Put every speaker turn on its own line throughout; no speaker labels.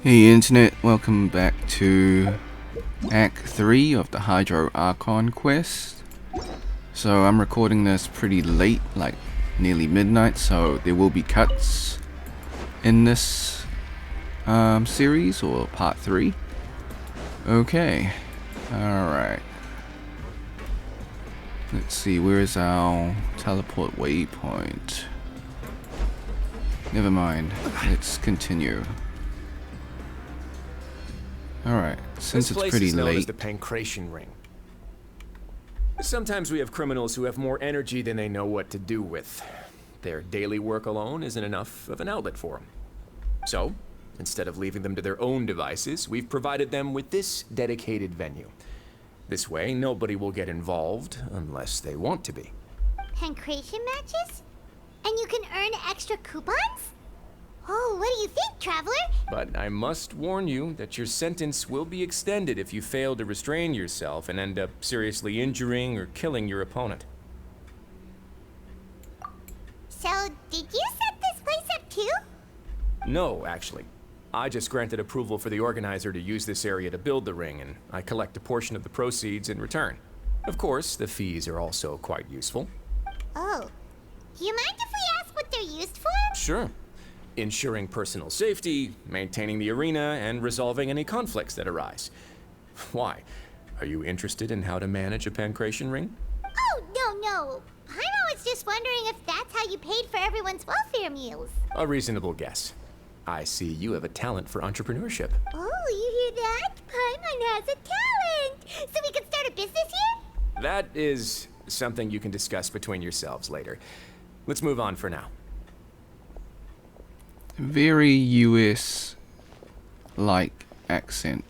Hey Internet, welcome back to Act 3 of the Hydro Archon Quest. So I'm recording this pretty late, like nearly midnight, so there will be cuts in this series, or part 3. Okay, alright. Let's see, where is our teleport waypoint? Never mind, let's continue. Alright, since it's pretty
This place is known as
late.
the Pancration Ring. Sometimes we have criminals who have more energy than they know what to do with. Their daily work alone isn't enough of an outlet for them. So, instead of leaving them to their own devices, we've provided them with this dedicated venue. This way, nobody will get involved unless they want to be.
Pancration matches? And you can earn extra coupons? Oh, what do you think, Traveler?
But I must warn you that your sentence will be extended if you fail to restrain yourself and end up seriously injuring or killing your opponent.
So, did you set this place up too?
No, actually. I just granted approval for the organizer to use this area to build the ring, and I collect a portion of the proceeds in return. Of course, the fees are also quite useful.
Oh. Do you mind if we ask what they're used for?
Sure. Ensuring personal safety, maintaining the arena, and resolving any conflicts that arise. Why? Are you interested in how to manage a pancration ring?
Oh, no. I'm always just wondering if that's how you paid for everyone's welfare meals.
A reasonable guess. I see you have a talent for entrepreneurship.
Oh, you hear that? Paimon has a talent! So we could start a business here?
That is something you can discuss between yourselves later. Let's move on for now.
Very US like accent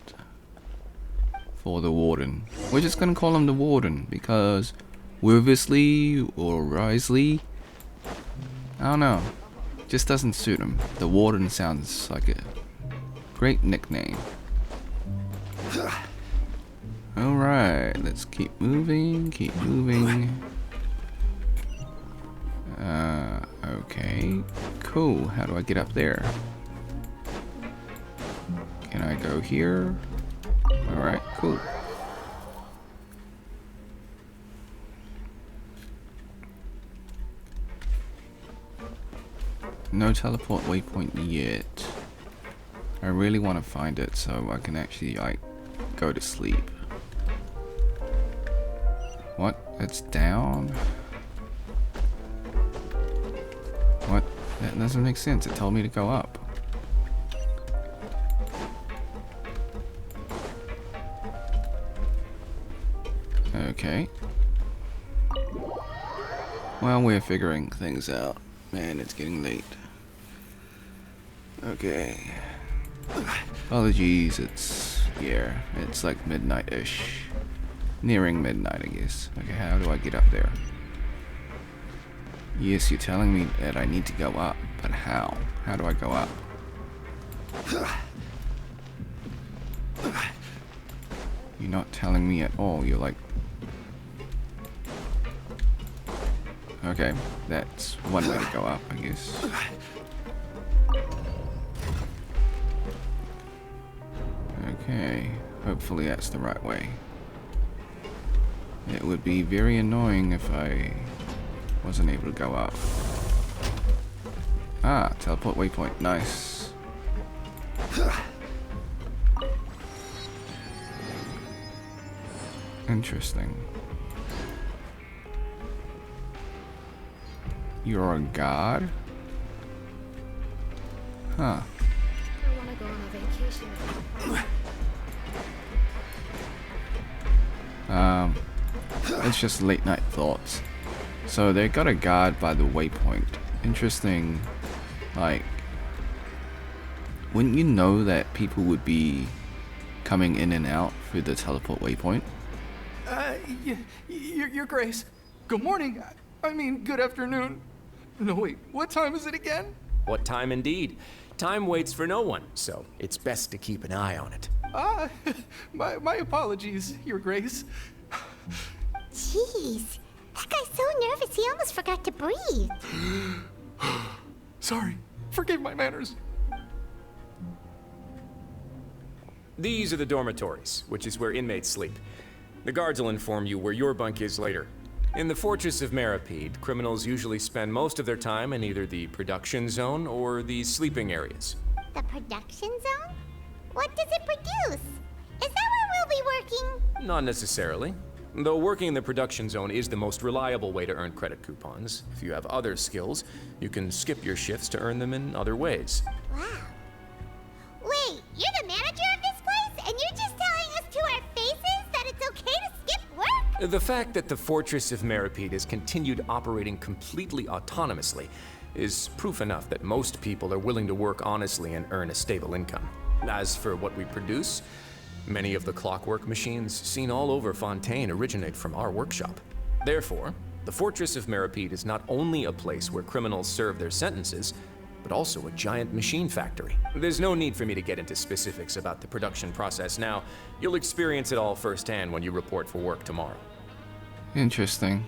for the warden. We're just gonna call him the warden because Worthlessly or Risley, I don't know, just doesn't suit him. The warden sounds like a great nickname. Alright, let's keep moving. Okay, cool. How do I get up there? Can I go here? Alright, cool. No teleport waypoint yet. I really want to find it so I can actually, like, go to sleep. What? It's down? What? That doesn't make sense. It told me to go up. Okay. Well, we're figuring things out. Man, it's getting late. Okay. Apologies, it's like midnight-ish. Nearing midnight, I guess. Okay, how do I get up there? Yes, you're telling me that I need to go up, but how? How do I go up? You're not telling me at all. You're like... Okay, that's one way to go up, I guess. Okay, hopefully that's the right way. It would be very annoying if I wasn't able to go up. Ah, teleport waypoint, nice. Interesting. You're a god? Huh.
I want to go on a vacation.
It's just late night thoughts. So they got a guard by the waypoint. Interesting. Like, wouldn't you know that people would be coming in and out through the teleport waypoint?
Your Grace. Good morning. I mean, good afternoon. No, wait, what time is it again?
What time indeed? Time waits for no one, so it's best to keep an eye on it.
My apologies, Your Grace.
Jeez. That guy's so nervous he almost forgot to breathe.
Sorry, forgive my manners.
These are the dormitories, which is where inmates sleep. The guards will inform you where your bunk is later. In the Fortress of Meripede, criminals usually spend most of their time in either the production zone or the sleeping areas.
The production zone? What does it produce? Is that where we'll be working?
Not necessarily. Though working in the production zone is the most reliable way to earn credit coupons. If you have other skills, you can skip your shifts to earn them in other ways.
Wow. Wait, you're the manager of this place? And you're just telling us to our faces that it's okay to skip work?
The fact that the Fortress of Meripede has continued operating completely autonomously is proof enough that most people are willing to work honestly and earn a stable income. As for what we produce, many of the clockwork machines seen all over Fontaine originate from our workshop. Therefore, the Fortress of Meripede is not only a place where criminals serve their sentences, but also a giant machine factory. There's no need for me to get into specifics about the production process now. You'll experience it all firsthand when you report for work tomorrow.
Interesting.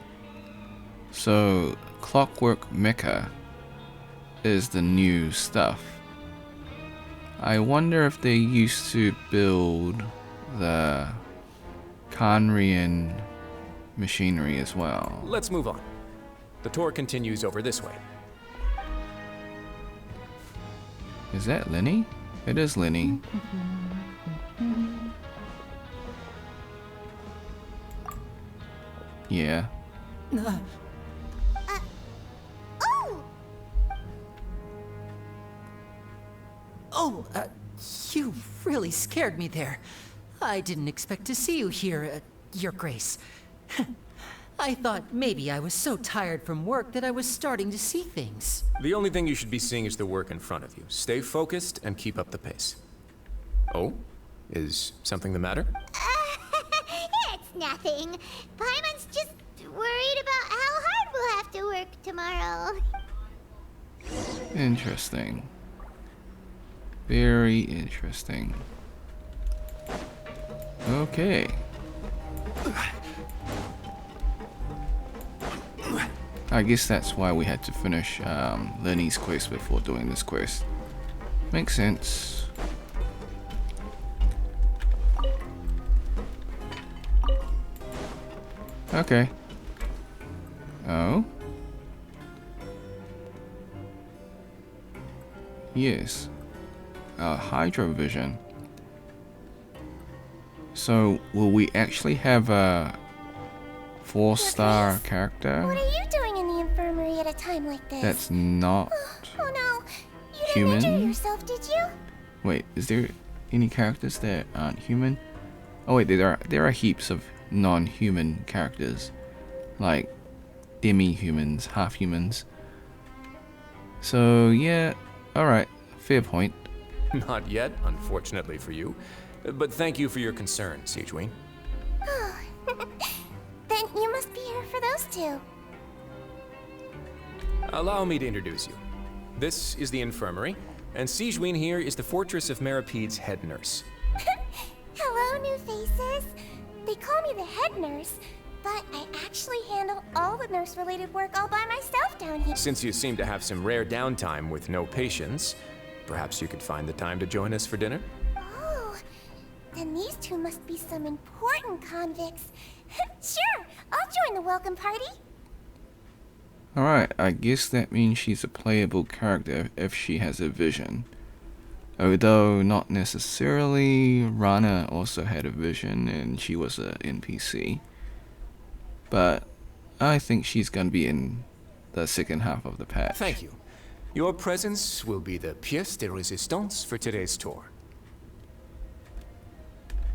So, Clockwork Mecha is the new stuff. I wonder if they used to build the Conrian machinery as well.
Let's move on. The tour continues over this way.
Is that Lenny? It is Lenny. Yeah.
Oh!
Oh, you really scared me there. I didn't expect to see you here, Your Grace. I thought maybe I was so tired from work that I was starting to see things.
The only thing you should be seeing is the work in front of you. Stay focused and keep up the pace. Oh? Is something the matter?
It's nothing. Paimon's just worried about how hard we'll have to work tomorrow.
Interesting. Very interesting. Okay. I guess that's why we had to finish Lenny's quest before doing this quest. Makes sense. Okay. Oh? Yes. Hydro Vision. So, will we actually have a 4-star character?
What are you doing in the infirmary at a time like this?
That's not
Oh no, you
human?
didn't injure yourself, did you?
Wait, is there any characters that aren't human? Oh wait, there are heaps of non-human characters, like demi-humans, half-humans. So yeah, all right, fair point.
Not yet, unfortunately for you. But thank you for your concern, Siegeween.
Then you must be here for those two.
Allow me to introduce you. This is the infirmary, and Siegeween here is the Fortress of Meripede's head nurse.
Hello, new faces. They call me the head nurse, but I actually handle all the nurse-related work all by myself down here.
Since you seem to have some rare downtime with no patients, perhaps you could find the time to join us for dinner?
Oh, then these two must be some important convicts. Sure, I'll join the welcome party.
Alright, I guess that means she's a playable character if she has a vision. Although not necessarily, Rana also had a vision and she was an NPC. But I think she's gonna be in the second half of the patch.
Thank you. Your presence will be the pièce de résistance for today's tour.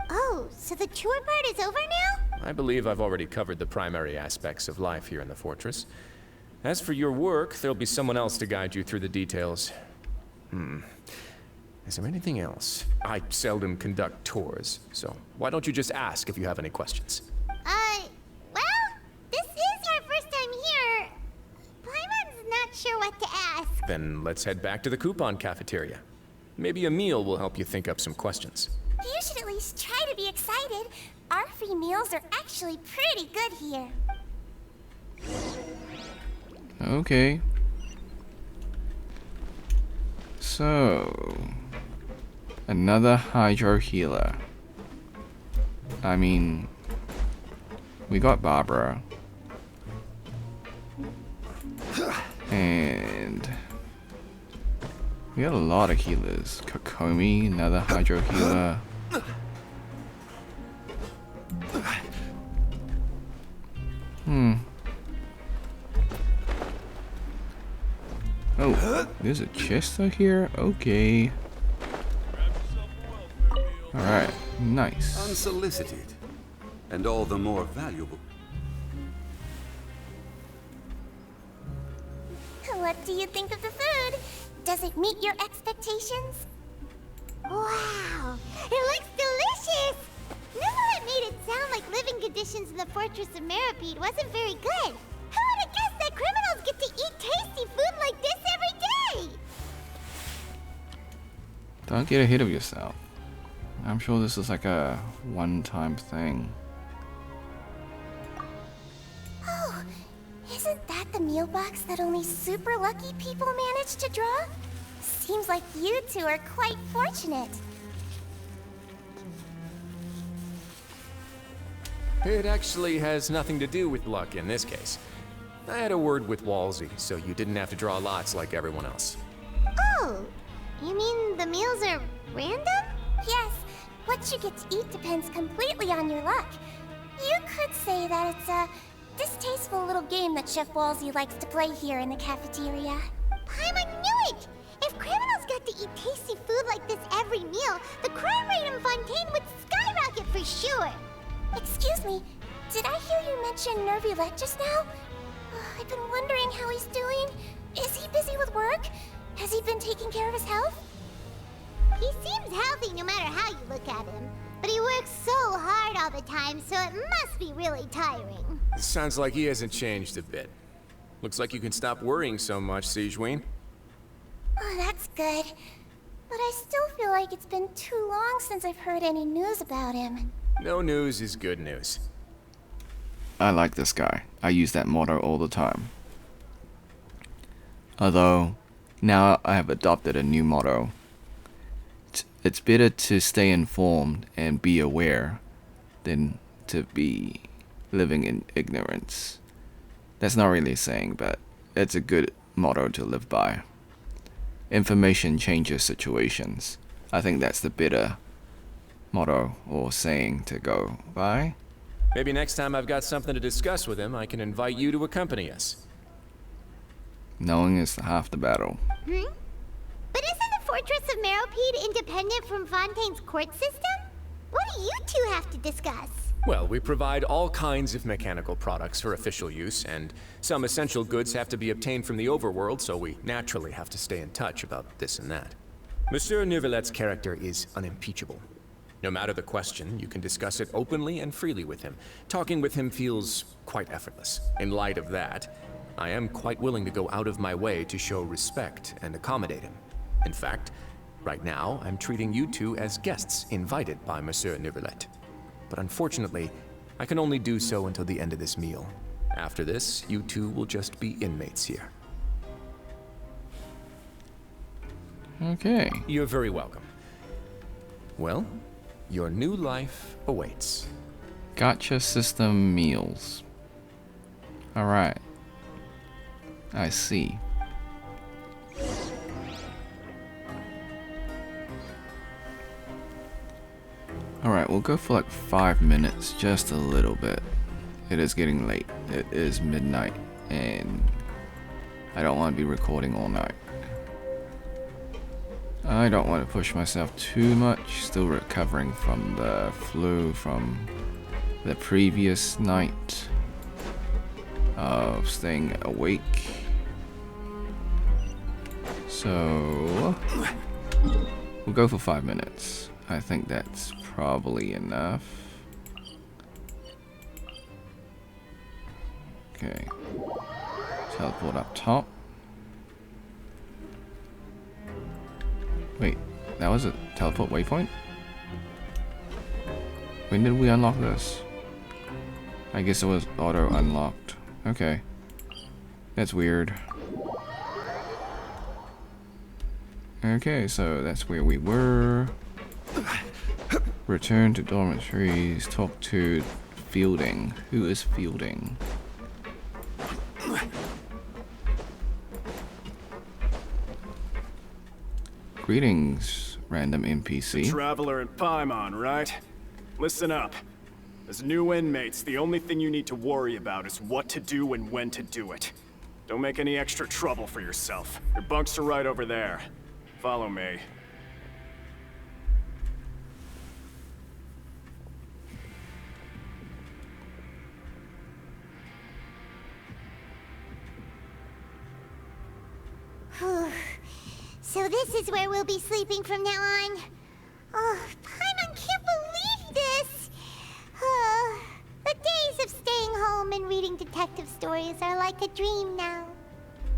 Oh, so the tour part is over now?
I believe I've already covered the primary aspects of life here in the fortress. As for your work, there'll be someone else to guide you through the details. Is there anything else? I seldom conduct tours, so why don't you just ask if you have any questions?
Well, this is our first time here. Paimon's not sure what to ask.
Then let's head back to the coupon cafeteria. Maybe a meal will help you think up some questions.
You should at least try to be excited. Our free meals are actually pretty good here.
Okay. So, Another Hydro healer. I mean, we got Barbara. And we got a lot of healers. Kokomi, another Hydro healer. Oh, there's a chest out here? Okay. Alright, nice.
Unsolicited, and all the more valuable.
What do you think of the food? Does it meet your expectations?
Wow, it looks delicious! Nicolette made it sound like living conditions in the Fortress of Meripede wasn't very good. Who would have guessed that criminals get to eat tasty food like this every day?
Don't get ahead of yourself. I'm sure this is like a one-time thing.
Oh, isn't that the meal box that only super lucky people manage to draw? Seems like you two are quite fortunate.
It actually has nothing to do with luck in this case. I had a word with Walsey, so you didn't have to draw lots like everyone else.
Oh, you mean the meals are random?
Yes, what you get to eat depends completely on your luck. You could say that it's a distasteful little game that Chef Walsey likes to play here in the cafeteria.
Paimon knew it! If criminals got to eat tasty food like this every meal, the crime rate in Fontaine would skyrocket for sure!
Excuse me, did I hear you mention Nervulette just now? I've been wondering how he's doing. Is he busy with work? Has he been taking care of his health?
He seems healthy no matter how you look at him. But he works so hard all the time, so it must be really tiring.
Sounds like he hasn't changed a bit. Looks like you can stop worrying so much, Sigeween.
Oh, that's good. But I still feel like it's been too long since I've heard any news about him.
No news is good news.
I like this guy. I use that motto all the time. Although, now I have adopted a new motto. It's better to stay informed and be aware than to be living in ignorance. That's not really a saying, but it's a good motto to live by. Information changes situations. I think that's the better motto or saying to go by.
Maybe next time I've got something to discuss with him, I can invite you to accompany us.
Knowing is half the battle.
But isn't the Fortress of Meripede independent from Fontaine's court system? What do you two have to discuss?
Well, we provide all kinds of mechanical products for official use, and some essential goods have to be obtained from the overworld, so we naturally have to stay in touch about this and that. Monsieur Neuvillette's character is unimpeachable. No matter the question, you can discuss it openly and freely with him. Talking with him feels quite effortless. In light of that, I am quite willing to go out of my way to show respect and accommodate him. In fact, right now, I'm treating you two as guests invited by Monsieur Neuvillette. But unfortunately, I can only do so until the end of this meal. After this, you two will just be inmates here.
Okay.
You're very welcome. Well, your new life awaits.
Gotcha system meals. Alright. I see. Alright, we'll go for like 5 minutes, just a little bit. It is getting late. It is midnight, and I don't want to be recording all night. I don't want to push myself too much. Still recovering from the flu from the previous night of staying awake. So we'll go for 5 minutes. I think that's probably enough. Okay. Teleport up top. Wait, that was a teleport waypoint? When did we unlock this? I guess it was auto unlocked. Okay. That's weird. Okay, so that's where we were. Return to dormitories, talk to Fielding. Who is Fielding? Greetings, random NPC.
Traveler in Paimon, right? Listen up. As new inmates, the only thing you need to worry about is what to do and when to do it. Don't make any extra trouble for yourself. Your bunks are right over there. Follow me.
So this is where we'll be sleeping from now on. Oh, Paimon can't believe this! The days of staying home and reading detective stories are like a dream now.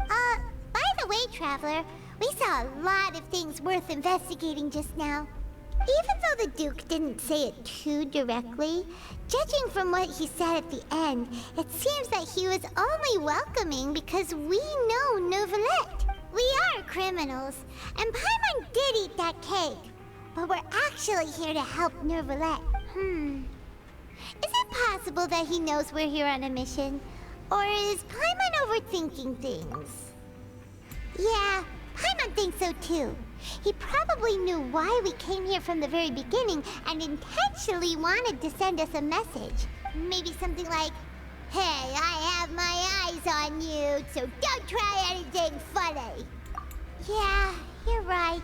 By the way, Traveler, we saw a lot of things worth investigating just now. Even though the Duke didn't say it too directly, judging from what he said at the end, it seems that he was only welcoming because we know Neuvillette. We are criminals, and Paimon did eat that cake. But we're actually here to help Neuvillette. Is it possible that he knows we're here on a mission? Or is Paimon overthinking things? Yeah, Paimon thinks so too. He probably knew why we came here from the very beginning and intentionally wanted to send us a message. Maybe something like, "Hey, I have my eyes on you, so don't try anything funny." Yeah, you're right.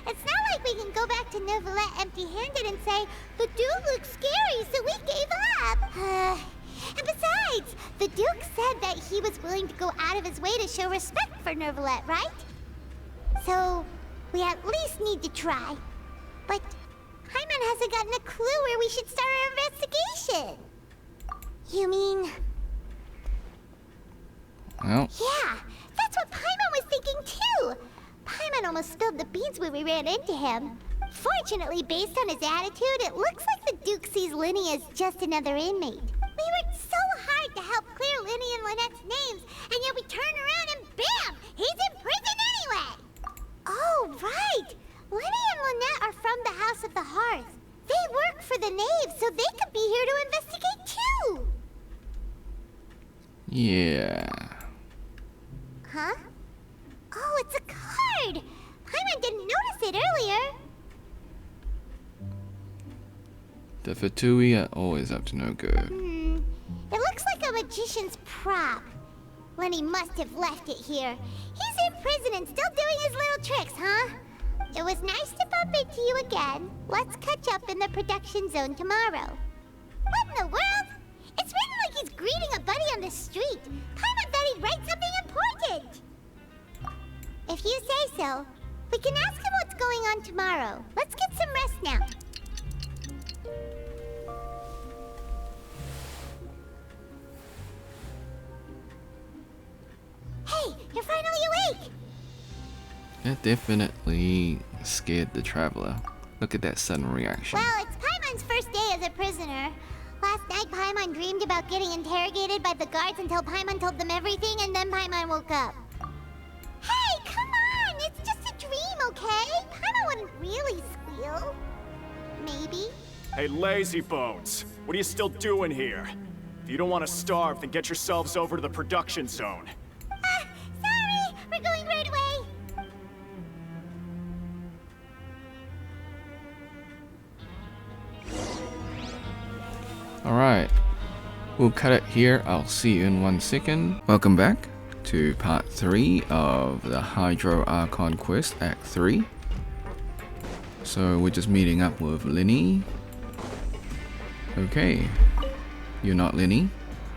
It's not like we can go back to Neuvillette empty-handed and say, "The Duke looks scary, so we gave up." And besides, the Duke said that he was willing to go out of his way to show respect for Neuvillette, right? So, we at least need to try. But Paimon hasn't gotten a clue where we should start our investigation. You mean...
Well,
Yeah, that's what Paimon was thinking too. Paimon almost spilled the beans when we ran into him. Fortunately, based on his attitude, it looks like the Duke sees Linny as just another inmate. We worked so hard to help clear Linny and Lynette's names, and yet we turn around and bam! He's in prison anyway! Oh, right! Linny and Lynette are from the House of the Hearth. They work for the Knave, so they could be here to investigate too!
yeah.
Huh? Oh, it's a card! Paimon didn't notice it earlier.
The Fatui are always up to no good.
It looks like a magician's prop. Lenny must have left it here. He's in prison and still doing his little tricks, huh? It was nice to bump into you again. Let's catch up in the production zone tomorrow. What in the world? It's written like he's greeting a buddy on the street. Paimon thought he'd write something important. If you say so, we can ask him what's going on tomorrow. Let's get some rest now. Hey, you're finally awake!
That definitely scared the traveler. Look at that sudden reaction.
Well, it's Paimon's first day as a prisoner. Last night, Paimon dreamed about getting interrogated by the guards until Paimon told them everything, and then Paimon woke up. Hey, come on! It's just a dream, okay? Paimon wouldn't really squeal. Maybe.
Hey, lazy bones. What are you still doing here? If you don't want to starve, then get yourselves over to the production zone.
Sorry! We're going right away!
Alright, we'll cut it here. I'll see you in 1 second. Welcome back to part 3 of the Hydro Archon Quest Act 3. So we're just meeting up with Linny. Okay, you're not Linny.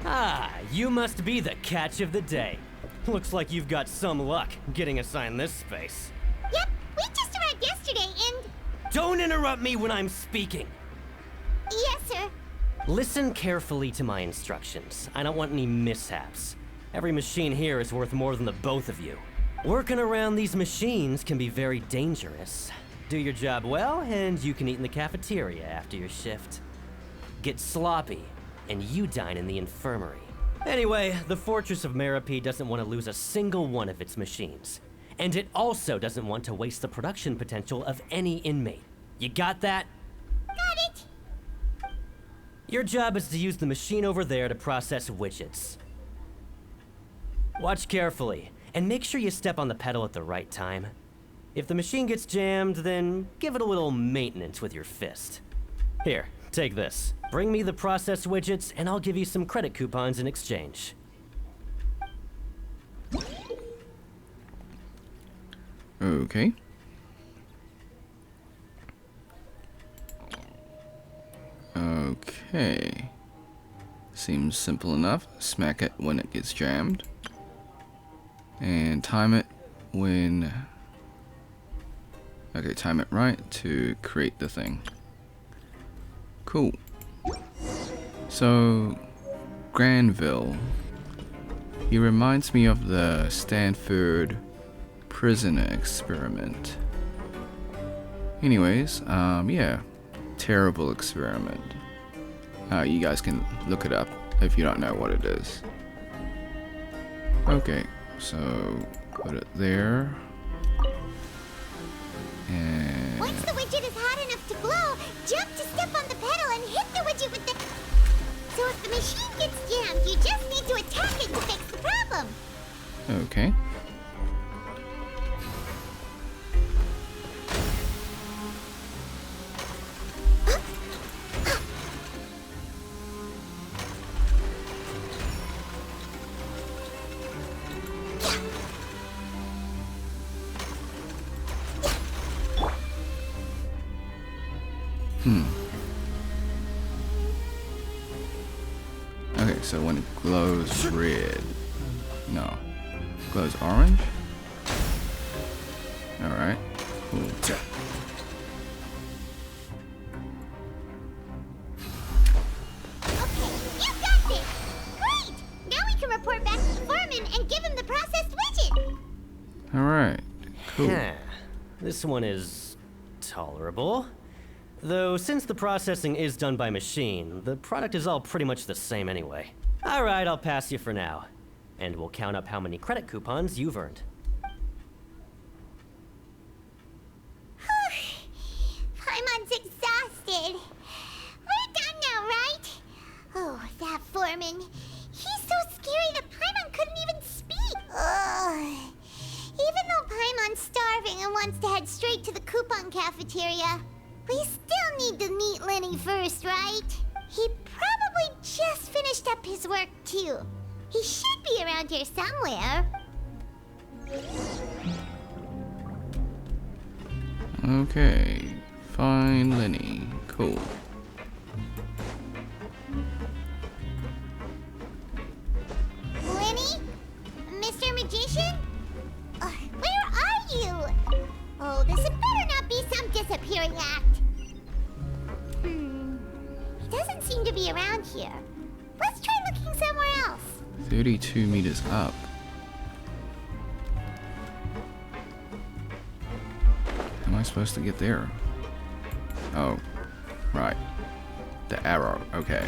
Ah, you must be the catch of the day. Looks like you've got some luck getting assigned this space.
Yep, we just arrived yesterday and...
Don't interrupt me when I'm speaking.
Yes, sir.
Listen carefully to my instructions. I don't want any mishaps. Every machine here is worth more than the both of you. Working around these machines can be very dangerous. Do your job well, and you can eat in the cafeteria after your shift. Get sloppy, and you dine in the infirmary. Anyway, the Fortress of Meripede doesn't want to lose a single one of its machines. And it also doesn't want to waste the production potential of any inmate. You got that?
Got it!
Your job is to use the machine over there to process widgets. Watch carefully, and make sure you step on the pedal at the right time. If the machine gets jammed, then give it a little maintenance with your fist. Here, take this. Bring me the processed widgets, and I'll give you some credit coupons in exchange.
Okay. Okay. Seems simple enough. Smack it when it gets jammed. And time it when... Okay, time it right to create the thing. Cool. So, Granville. He reminds me of the Stanford prisoner experiment. Anyways, yeah. Terrible experiment. You guys can look it up if you don't know what it is. Okay, so put it there. And
Once the widget is hot enough to glow, jump to step on the pedal and hit the widget with the... So if the machine gets jammed, you just need to attack it to fix the problem.
okay. Okay, so when it glows red, no, glows orange. All right, cool.
Okay, you got this! Great! Now we can report back to the foreman and give him the processed widget!
All right, cool.
Huh. This one is tolerable. Though, since the processing is done by machine, the product is all pretty much the same anyway. Alright, I'll pass you for now. And we'll count up how many credit coupons you've earned.
Paimon's exhausted. We're done now, right? Oh, that foreman. He's so scary that Paimon couldn't even speak. Ugh. Even though Paimon's starving and wants to head straight to the coupon cafeteria, we still need to meet Lenny first, right? He probably just finished up his work, too. He should be around here somewhere.
Okay, find Lenny. Cool.
Lenny? Mr. Magician? Where are you? Oh, this had better not be some disappearing act. He doesn't seem to be around here. Let's try looking somewhere else.
32 meters up. How am I supposed to get there? Oh, right. The arrow, okay.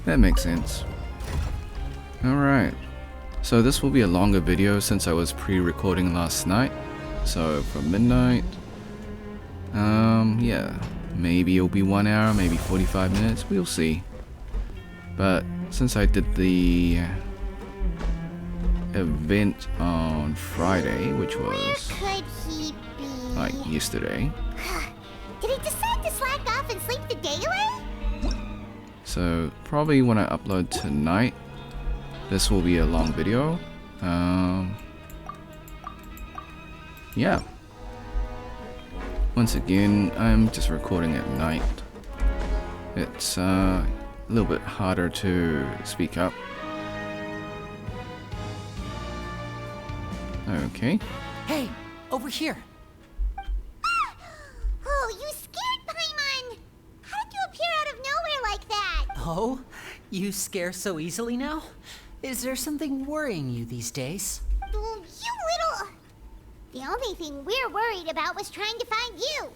That makes sense. Alright. So this will be a longer video since I was pre-recording last night. So from midnight, yeah, maybe it'll be 1 hour, maybe 45 minutes, we'll see. But since I did the event on Friday, which was
Where could he be?
like yesterday,
Did he decide to slack off and sleep the day away?
so probably when I upload tonight, this will be a long video. Yeah. Once again, I'm just recording at night. It's a little bit harder to speak up. Okay.
Hey, over here.
Oh, you scared Paimon! How did you appear out of nowhere like that?
Oh, you scare so easily now? Is there something worrying you these days?
You little... The only thing we're worried about was trying to find you.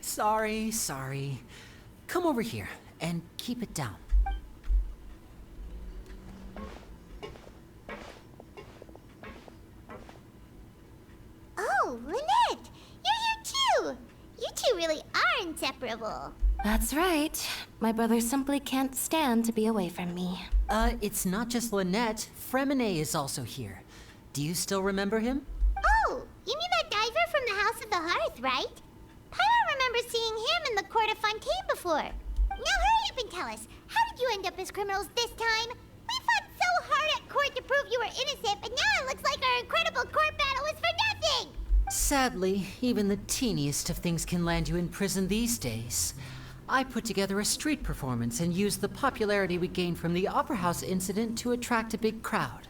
Sorry. Come over here and keep it down.
Oh, Lynette! You're here too! You two really are inseparable.
That's right. My brother simply can't stand to be away from me.
It's not just Lynette. Fremine is also here. Do you still remember him?
Oh, you mean that diver from the House of the Hearth, right? I don't remember seeing him in the Court of Fontaine before. Now hurry up and tell us, how did you end up as criminals this time? We fought so hard at court to prove you were innocent, but now it looks like our incredible court battle was for nothing!
Sadly, even the teeniest of things can land you in prison these days. I put together a street performance and used the popularity we gained from the Opera House incident to attract a big crowd.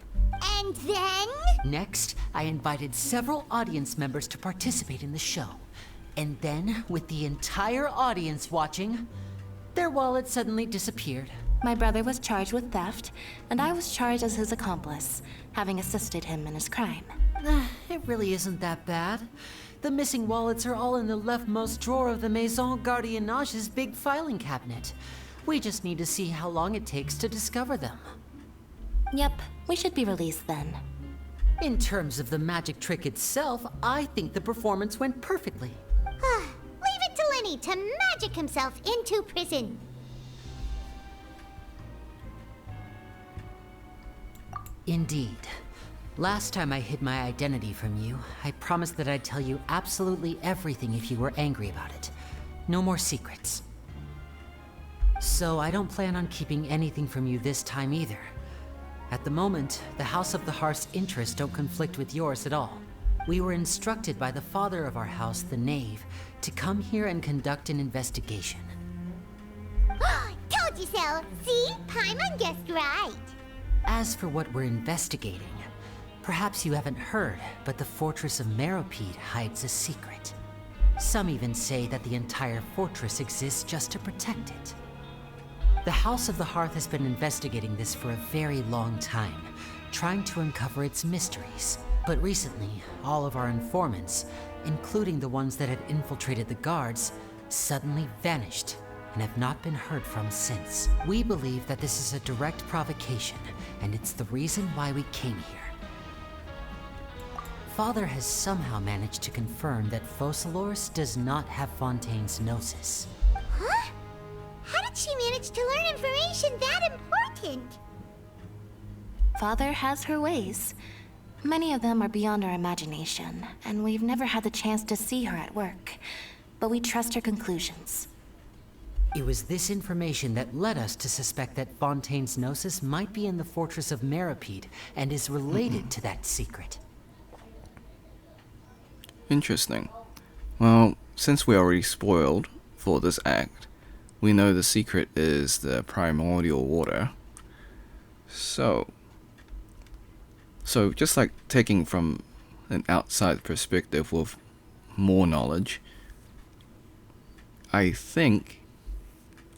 And then?
Next, I invited several audience members to participate in the show. And then, with the entire audience watching, their wallet suddenly disappeared.
My brother was charged with theft, and I was charged as his accomplice, having assisted him in his crime.
It really isn't that bad. The missing wallets are all in the leftmost drawer of the Maison Gardiennage's big filing cabinet. We just need to see how long it takes to discover them.
Yep, we should be released then.
In terms of the magic trick itself, I think the performance went perfectly.
Leave it to Lenny to magic himself into prison.
Indeed. Last time I hid my identity from you, I promised that I'd tell you absolutely everything if you were angry about it. No more secrets. So I don't plan on keeping anything from you this time either. At the moment, the House of the Hearth's interests don't conflict with yours at all. We were instructed by the father of our house, the Knave, to come here and conduct an investigation.
Told you so! See? Paimon guessed right.
As for what we're investigating, perhaps you haven't heard, but the fortress of Meropide hides a secret. Some even say that the entire fortress exists just to protect it. The House of the Hearth has been investigating this for a very long time, trying to uncover its mysteries. But recently, all of our informants, including the ones that had infiltrated the guards, suddenly vanished and have not been heard from since. We believe that this is a direct provocation, and it's the reason why we came here. Father has somehow managed to confirm that Focalors does not have Fontaine's Gnosis.
Huh? How did she manage to learn information that important?
Father has her ways. Many of them are beyond our imagination, and we've never had the chance to see her at work. But we trust her conclusions.
It was this information that led us to suspect that Fontaine's Gnosis might be in the fortress of Meropide and is related to that secret.
Interesting. Well, since we already spoiled for this act, we know the secret is the primordial water. So just like taking from an outside perspective with more knowledge, I think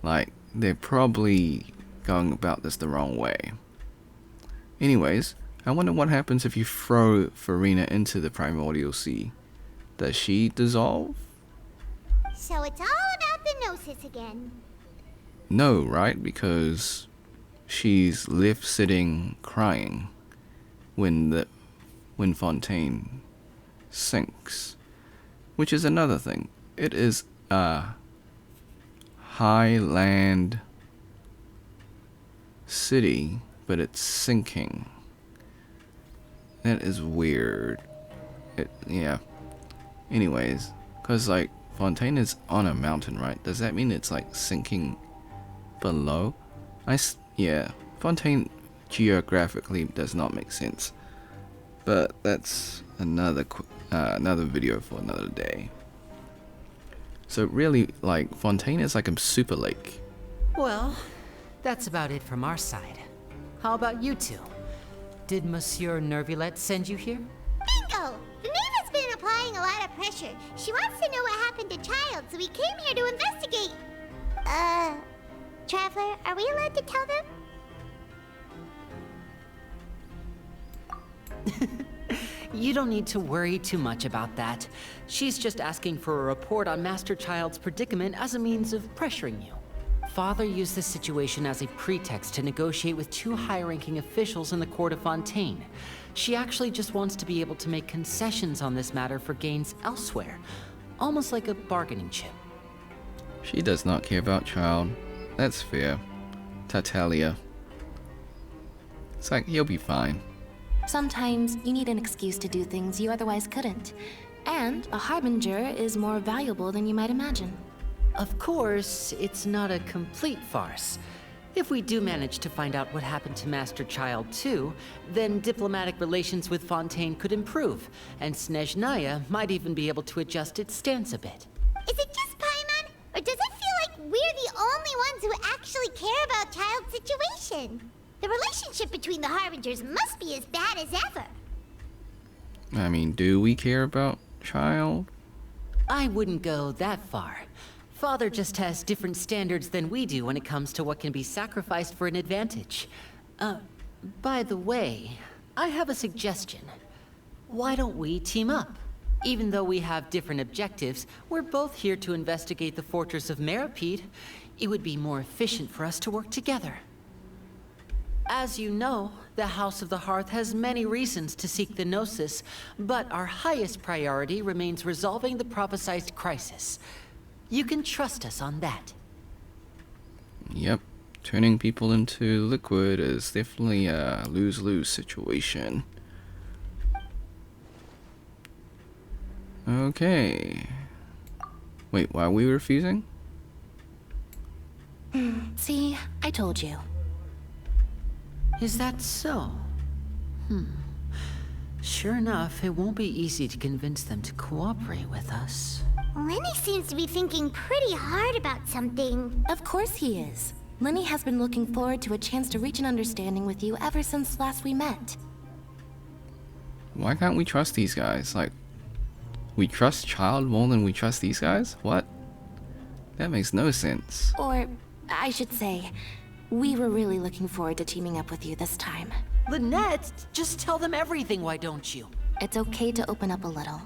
like they're probably going about this the wrong way. Anyways, I wonder what happens if you throw Farina into the primordial sea. Does she dissolve?
So it's all about the Gnosis again.
No, right? Because she's left sitting crying when Fontaine sinks. Which is another thing. It is a highland city, but it's sinking. That is weird. Yeah. Anyways, because like Fontaine is on a mountain, right? Does that mean it's like sinking below? Yeah, Fontaine geographically does not make sense. But that's another video for another day. So really, like, Fontaine is like a super lake.
Well, that's about it from our side. How about you two? Did Monsieur Nervulette send you here?
Bingo! The Knave has been applying a lot of pressure. She wants to know what happened to Child, so we came here to investigate. Traveler, are we allowed to tell them?
You don't need to worry too much about that. She's just asking for a report on Master Child's predicament as a means of pressuring you. Father used this situation as a pretext to negotiate with two high-ranking officials in the court of Fontaine. She actually just wants to be able to make concessions on this matter for gains elsewhere. almost like a bargaining chip.
She does not care about child. That's fair. Tatalia. It's like, he'll be fine.
Sometimes you need an excuse to do things you otherwise couldn't. And a harbinger is more valuable than you might imagine.
Of course, it's not a complete farce. If we do manage to find out what happened to Master Child 2, then diplomatic relations with Fontaine could improve, and Snezhnaya might even be able to adjust its stance a bit.
Is it just Paimon? Or does it feel like we're the only ones who actually care about Child's situation? The relationship between the Harbingers must be as bad as ever.
I mean, do we care about child?
I wouldn't go that far. Father just has different standards than we do when it comes to what can be sacrificed for an advantage. By the way, I have a suggestion. Why don't we team up? Even though we have different objectives, we're both here to investigate the Fortress of Meripede. It would be more efficient for us to work together. As you know, the House of the Hearth has many reasons to seek the Gnosis, but our highest priority remains resolving the prophesized crisis. You can trust us on that.
Yep. Turning people into liquid is definitely a lose-lose situation. Okay. Wait, why are we refusing?
See, I told you.
Is that so? Sure enough, it won't be easy to convince them to cooperate with us.
Lenny seems to be thinking pretty hard about something.
Of course he is. Lenny has been looking forward to a chance to reach an understanding with you ever since last we met.
Why can't we trust these guys? Like, we trust Child more than we trust these guys? What? That makes no sense.
Or, I should say, we were really looking forward to teaming up with you this time.
Lynette, just tell them everything, why don't you?
It's okay to open up a little.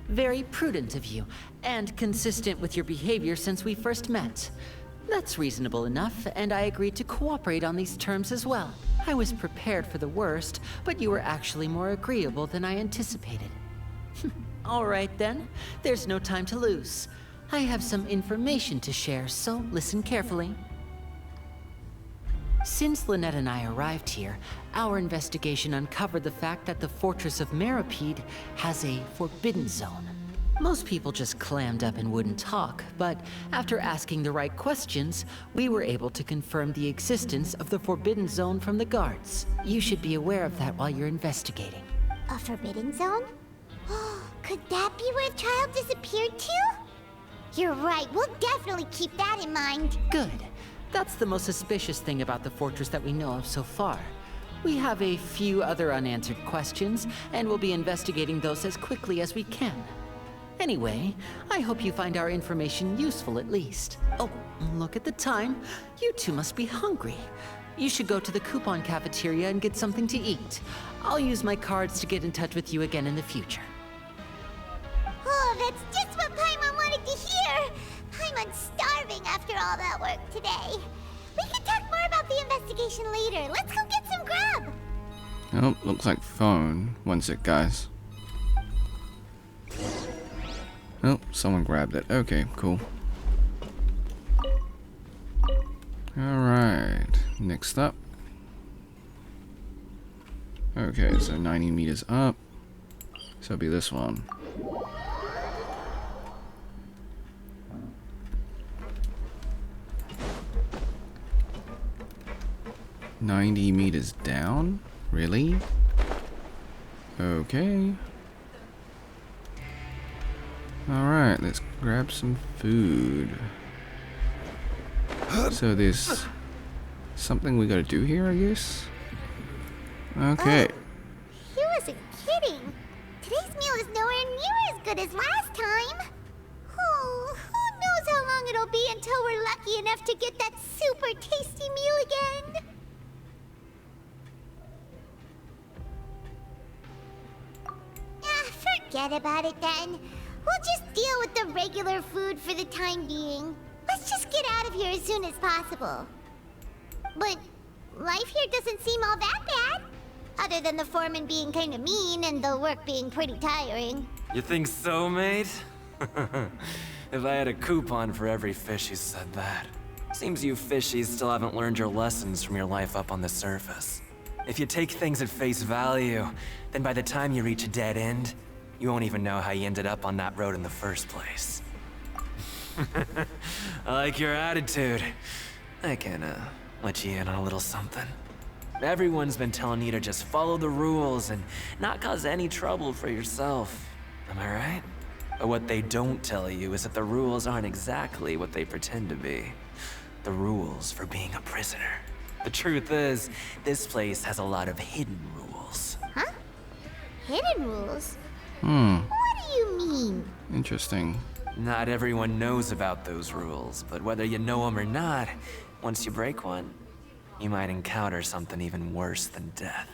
Very prudent of you, and consistent with your behavior since we first met. That's reasonable enough, and I agreed to cooperate on these terms as well. I was prepared for the worst, but you were actually more agreeable than I anticipated. All right then, there's no time to lose. I have some information to share, so listen carefully. Since Lynette and I arrived here, our investigation uncovered the fact that the Fortress of Meripede has a forbidden zone. Most people just clammed up and wouldn't talk, but after asking the right questions, we were able to confirm the existence of the forbidden zone from the guards. You should be aware of that while you're investigating.
A forbidden zone? Could that be where Child disappeared to? You're right, we'll definitely keep that in mind.
Good. That's the most suspicious thing about the fortress that we know of so far. We have a few other unanswered questions, and we'll be investigating those as quickly as we can. Anyway, I hope you find our information useful at least. Oh, look at the time. You two must be hungry. You should go to the coupon cafeteria and get something to eat. I'll use my cards to get in touch with you again in the future.
Oh, that's just what Paimon wanted to hear! Paimon's starving after all that work today. We can talk more about the investigation later. Let's go get some grub!
Oh, looks like phone. One sec, guys. Oh, someone grabbed it. Okay, cool. Alright, next up. Okay, so 90 meters up. So it'll be this one. $90 meters down? Really? Okay. Alright, let's grab some food. So there's something we gotta do here, I guess? Okay.
He wasn't kidding. Today's meal is nowhere near as good as last time. Oh, who knows how long it'll be until we're lucky enough to get that super tasty meal again. Forget about it then. We'll just deal with the regular food for the time being. Let's just get out of here as soon as possible. But life here doesn't seem all that bad. Other than the foreman being kinda mean and the work being pretty tiring.
You think so, mate? If I had a coupon for every fish you said that. Seems you fishies still haven't learned your lessons from your life up on the surface. If you take things at face value, then by the time you reach a dead end, you won't even know how you ended up on that road in the first place. I like your attitude. I can, let you in on a little something. Everyone's been telling you to just follow the rules and not cause any trouble for yourself. Am I right? But what they don't tell you is that the rules aren't exactly what they pretend to be. The rules for being a prisoner. The truth is, this place has a lot of hidden rules.
Huh? Hidden rules?
Hmm.
What do you mean?
Interesting.
Not everyone knows about those rules, but whether you know them or not, once you break one, you might encounter something even worse than death.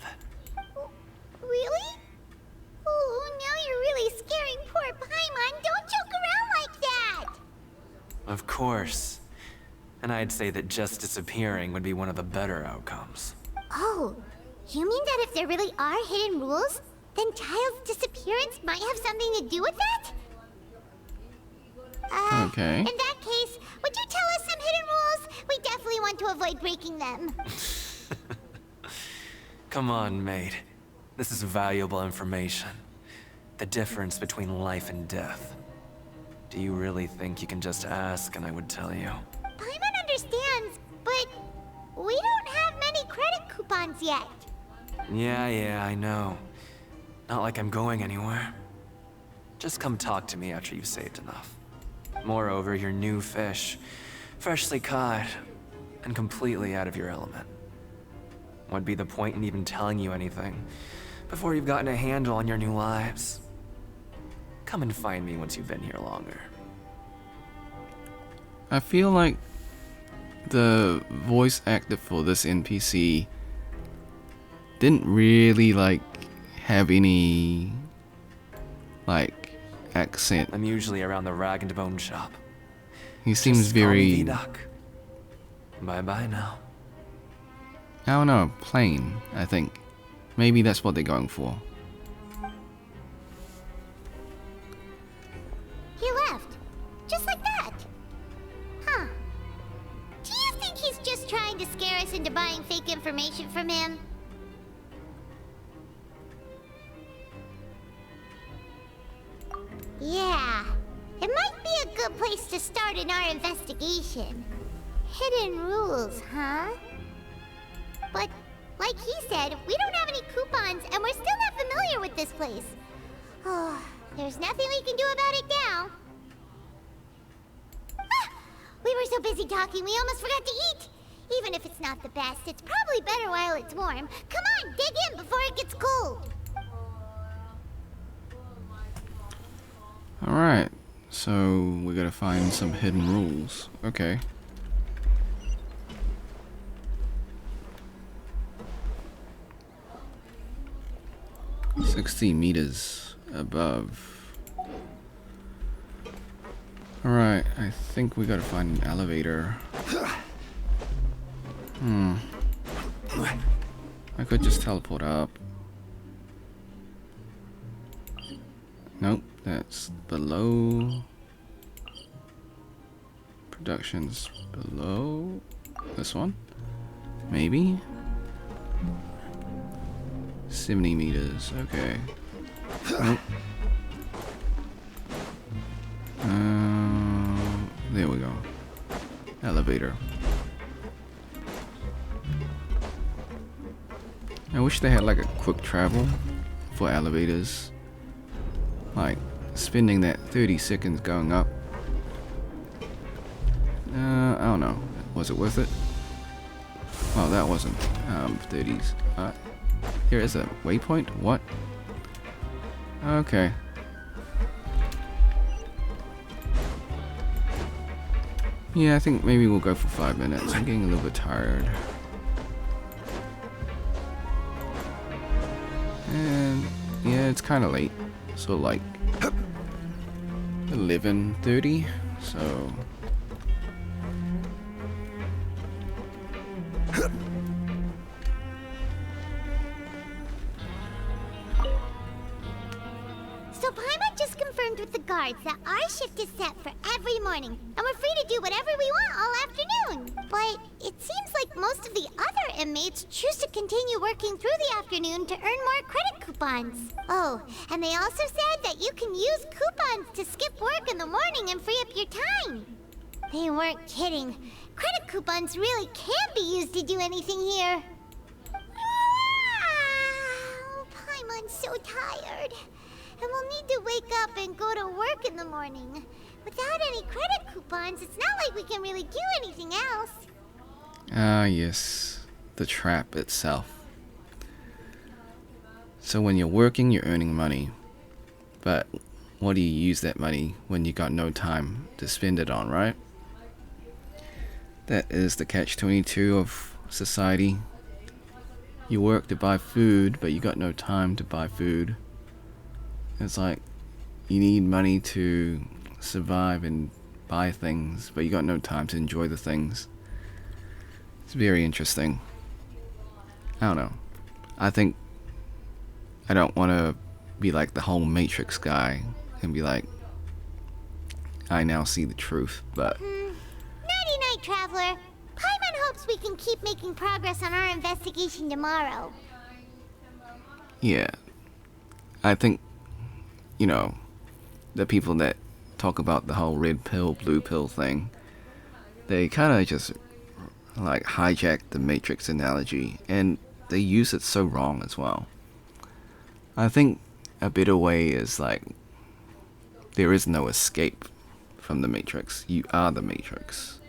Really? Oh, now you're really scaring poor Paimon. Don't joke around like that!
Of course. And I'd say that just disappearing would be one of the better outcomes.
Oh, you mean that if there really are hidden rules, then Child's disappearance might have something to do with that?
Okay.
In that case, would you tell us some hidden rules? We definitely want to avoid breaking them.
Come on, mate. This is valuable information. The difference between life and death. Do you really think you can just ask and I would tell you?
Paimon understands, but we don't have many credit coupons yet.
Yeah, I know. Not like I'm going anywhere. Just come talk to me after you've saved enough. Moreover, you're new fish, freshly caught, and completely out of your element. What'd be the point in even telling you anything before you've gotten a handle on your new lives? Come and find me once you've been here longer.
I feel like the voice actor for this NPC didn't really have any accent.
I'm usually around the rag and bone shop.
He seems
Just call me
very,
V-Duck. Bye-bye now.
I don't know, plain, I think. Maybe that's what they're going for.
He left. Just like that. Huh. Do you think he's just trying to scare us into buying fake information from him? Yeah. It might be a good place to start in our investigation. Hidden rules, huh? But, like he said, we don't have any coupons and we're still not familiar with this place. Oh, there's nothing we can do about it now. Ah, we were so busy talking we almost forgot to eat. Even if it's not the best, it's probably better while it's warm. Come on, dig in before it gets cold.
Alright, so we gotta find some hidden rules. Okay. "60 meters above." Alright, I think we gotta find an elevator. I could just teleport up. Nope, that's below. Production's below. This one? Maybe? 70 meters, okay. Nope. There we go. Elevator. I wish they had like a quick travel for elevators. Like spending that 30 seconds going up. I don't know. Was it worth it? Well, that wasn't 30s. Here is a waypoint? What? Okay. Yeah, I think maybe we'll go for 5 minutes. I'm getting a little bit tired. And yeah, it's kind of late. So like 11:30. So
So Paimon just confirmed with the guards that our shift is set for every morning, and we're free to do whatever we want all afternoon. But it seems like most of the other inmates choose to continue working through the afternoon to earn more credit coupons. Oh, and they also said that you can use coupons to skip work in the morning and free up your time. They weren't kidding. Credit coupons really can't be used to do anything here. Paimon's so tired. And we'll need to wake up and go to work in the morning. Without any credit coupons, it's not like we can really do anything else.
Ah, yes. The trap itself. So when you're working, you're earning money. But what do you use that money when you got no time to spend it on, right? That is the catch-22 of society. You work to buy food, but you got no time to buy food. It's like you need money to survive and buy things, but you got no time to enjoy the things. It's very interesting. I don't know. I think I don't want to be like the whole Matrix guy and be like, I now see the truth, but...
Nighty-night, Traveler. Paimon hopes we can keep making progress on our investigation tomorrow.
Yeah. I think, you know, the people that talk about the whole red pill, blue pill thing, they kind of just like hijack the Matrix analogy, and they use it so wrong as well. I think a better way is like, there is no escape from the Matrix. You are the Matrix.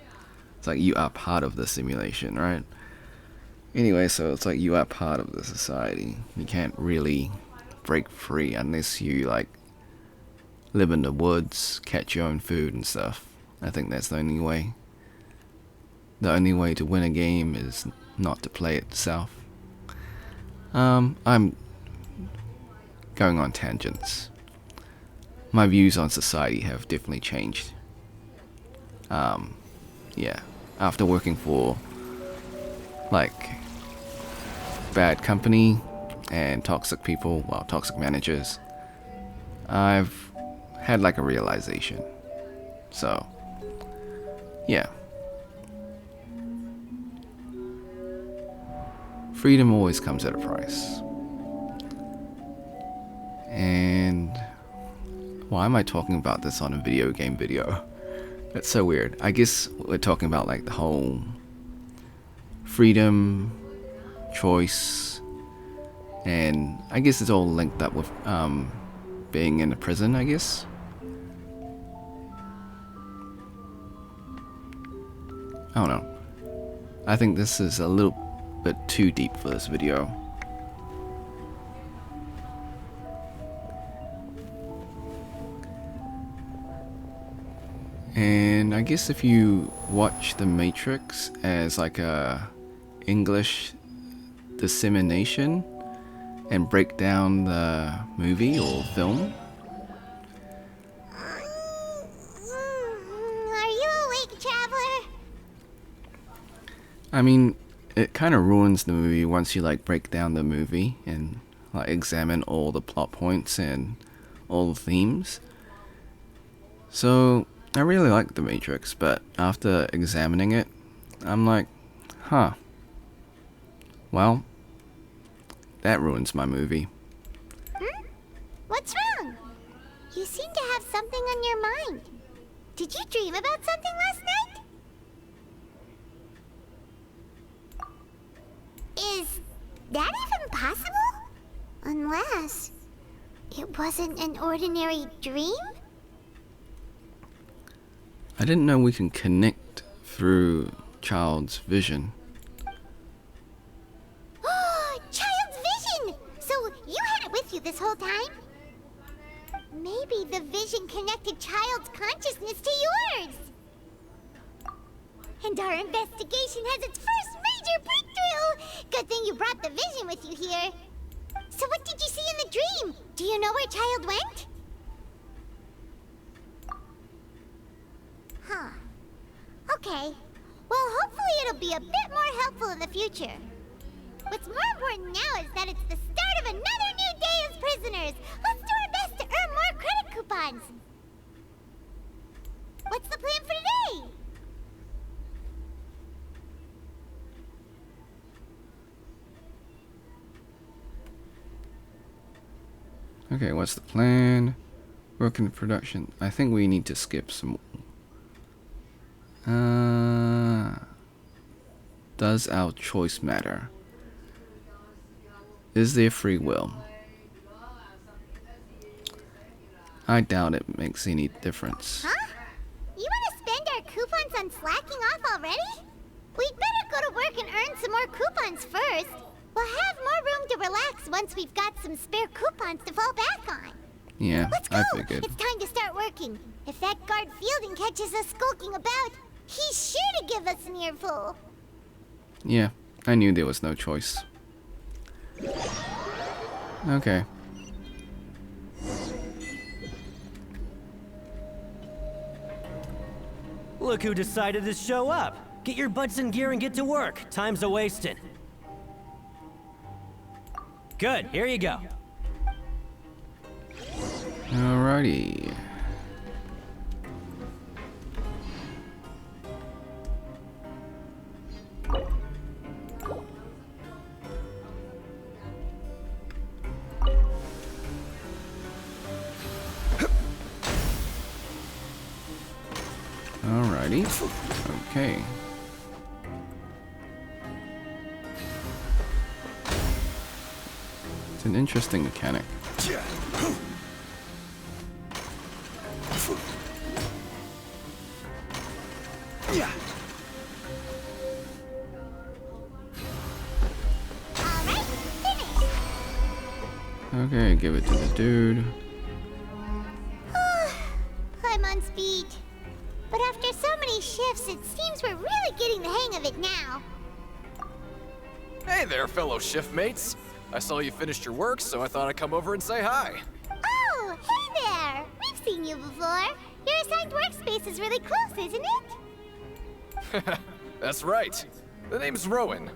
It's like you are part of the simulation, right? Anyway, so it's like you are part of the society. You can't really break free unless you like live in the woods, catch your own food and stuff. I think that's the only way. The only way to win a game is not to play it itself. I'm going on tangents. My views on society have definitely changed. Yeah, after working for like bad company and toxic people, well, toxic managers, I've had like a realization. So, yeah. Freedom always comes at a price. And why am I talking about this on a video game video? That's so weird. I guess we're talking about like the whole freedom, choice, and I guess it's all linked up with being in a prison, I guess. I don't know. I think this is a little bit too deep for this video. And I guess if you watch The Matrix as like a English dissemination and break down the movie or film.
Are you awake, Traveler?
I mean, it kind of ruins the movie once you like break down the movie and like examine all the plot points and all the themes. So I really like The Matrix, but after examining it, I'm like, huh. Well, that ruins my movie.
What's wrong? You seem to have something on your mind. Did you dream about something last night? Is that even possible? Unless it wasn't an ordinary dream?
I didn't know we can connect through Child's vision.
Child's vision! So you had it with you this whole time? Maybe the vision connected Child's consciousness to yours. And our investigation has its first major breakthrough! Good thing you brought the vision with you here. So what did you see in the dream? Do you know where Child went? Huh. Okay. Well, hopefully it'll be a bit more helpful in the future. What's more important now is that it's the start of another new day as prisoners. Let's do our best to earn more
Okay, what's the plan? Work in production. I think we need to skip some. Does our choice matter? Is there free will? I doubt it makes any difference.
Huh? You want to spend our coupons on slacking off already? We'd better go to work and earn some more coupons first. We'll have more room to relax once we've got some spare coupons to fall back on.
Yeah,
Let's go.
I figured.
It's time to start working. If that guard Fielding catches us skulking about, he's sure to give us an earful.
Yeah, I knew there was no choice. Okay.
Look who decided to show up. Get your butts in gear and get to work. Time's a-wasting. Good, here you go.
Alrighty. Alrighty. Okay. It's an interesting mechanic. Okay, give it to the dude.
I'm on speed. But after so many shifts, it seems we're really getting the hang of it now.
Hey there, fellow shift mates. I saw you finished your work, so I thought I'd come over and say hi.
Oh, hey there! We've seen you before. Your assigned workspace is really close, isn't it?
That's right. The name's Rowan.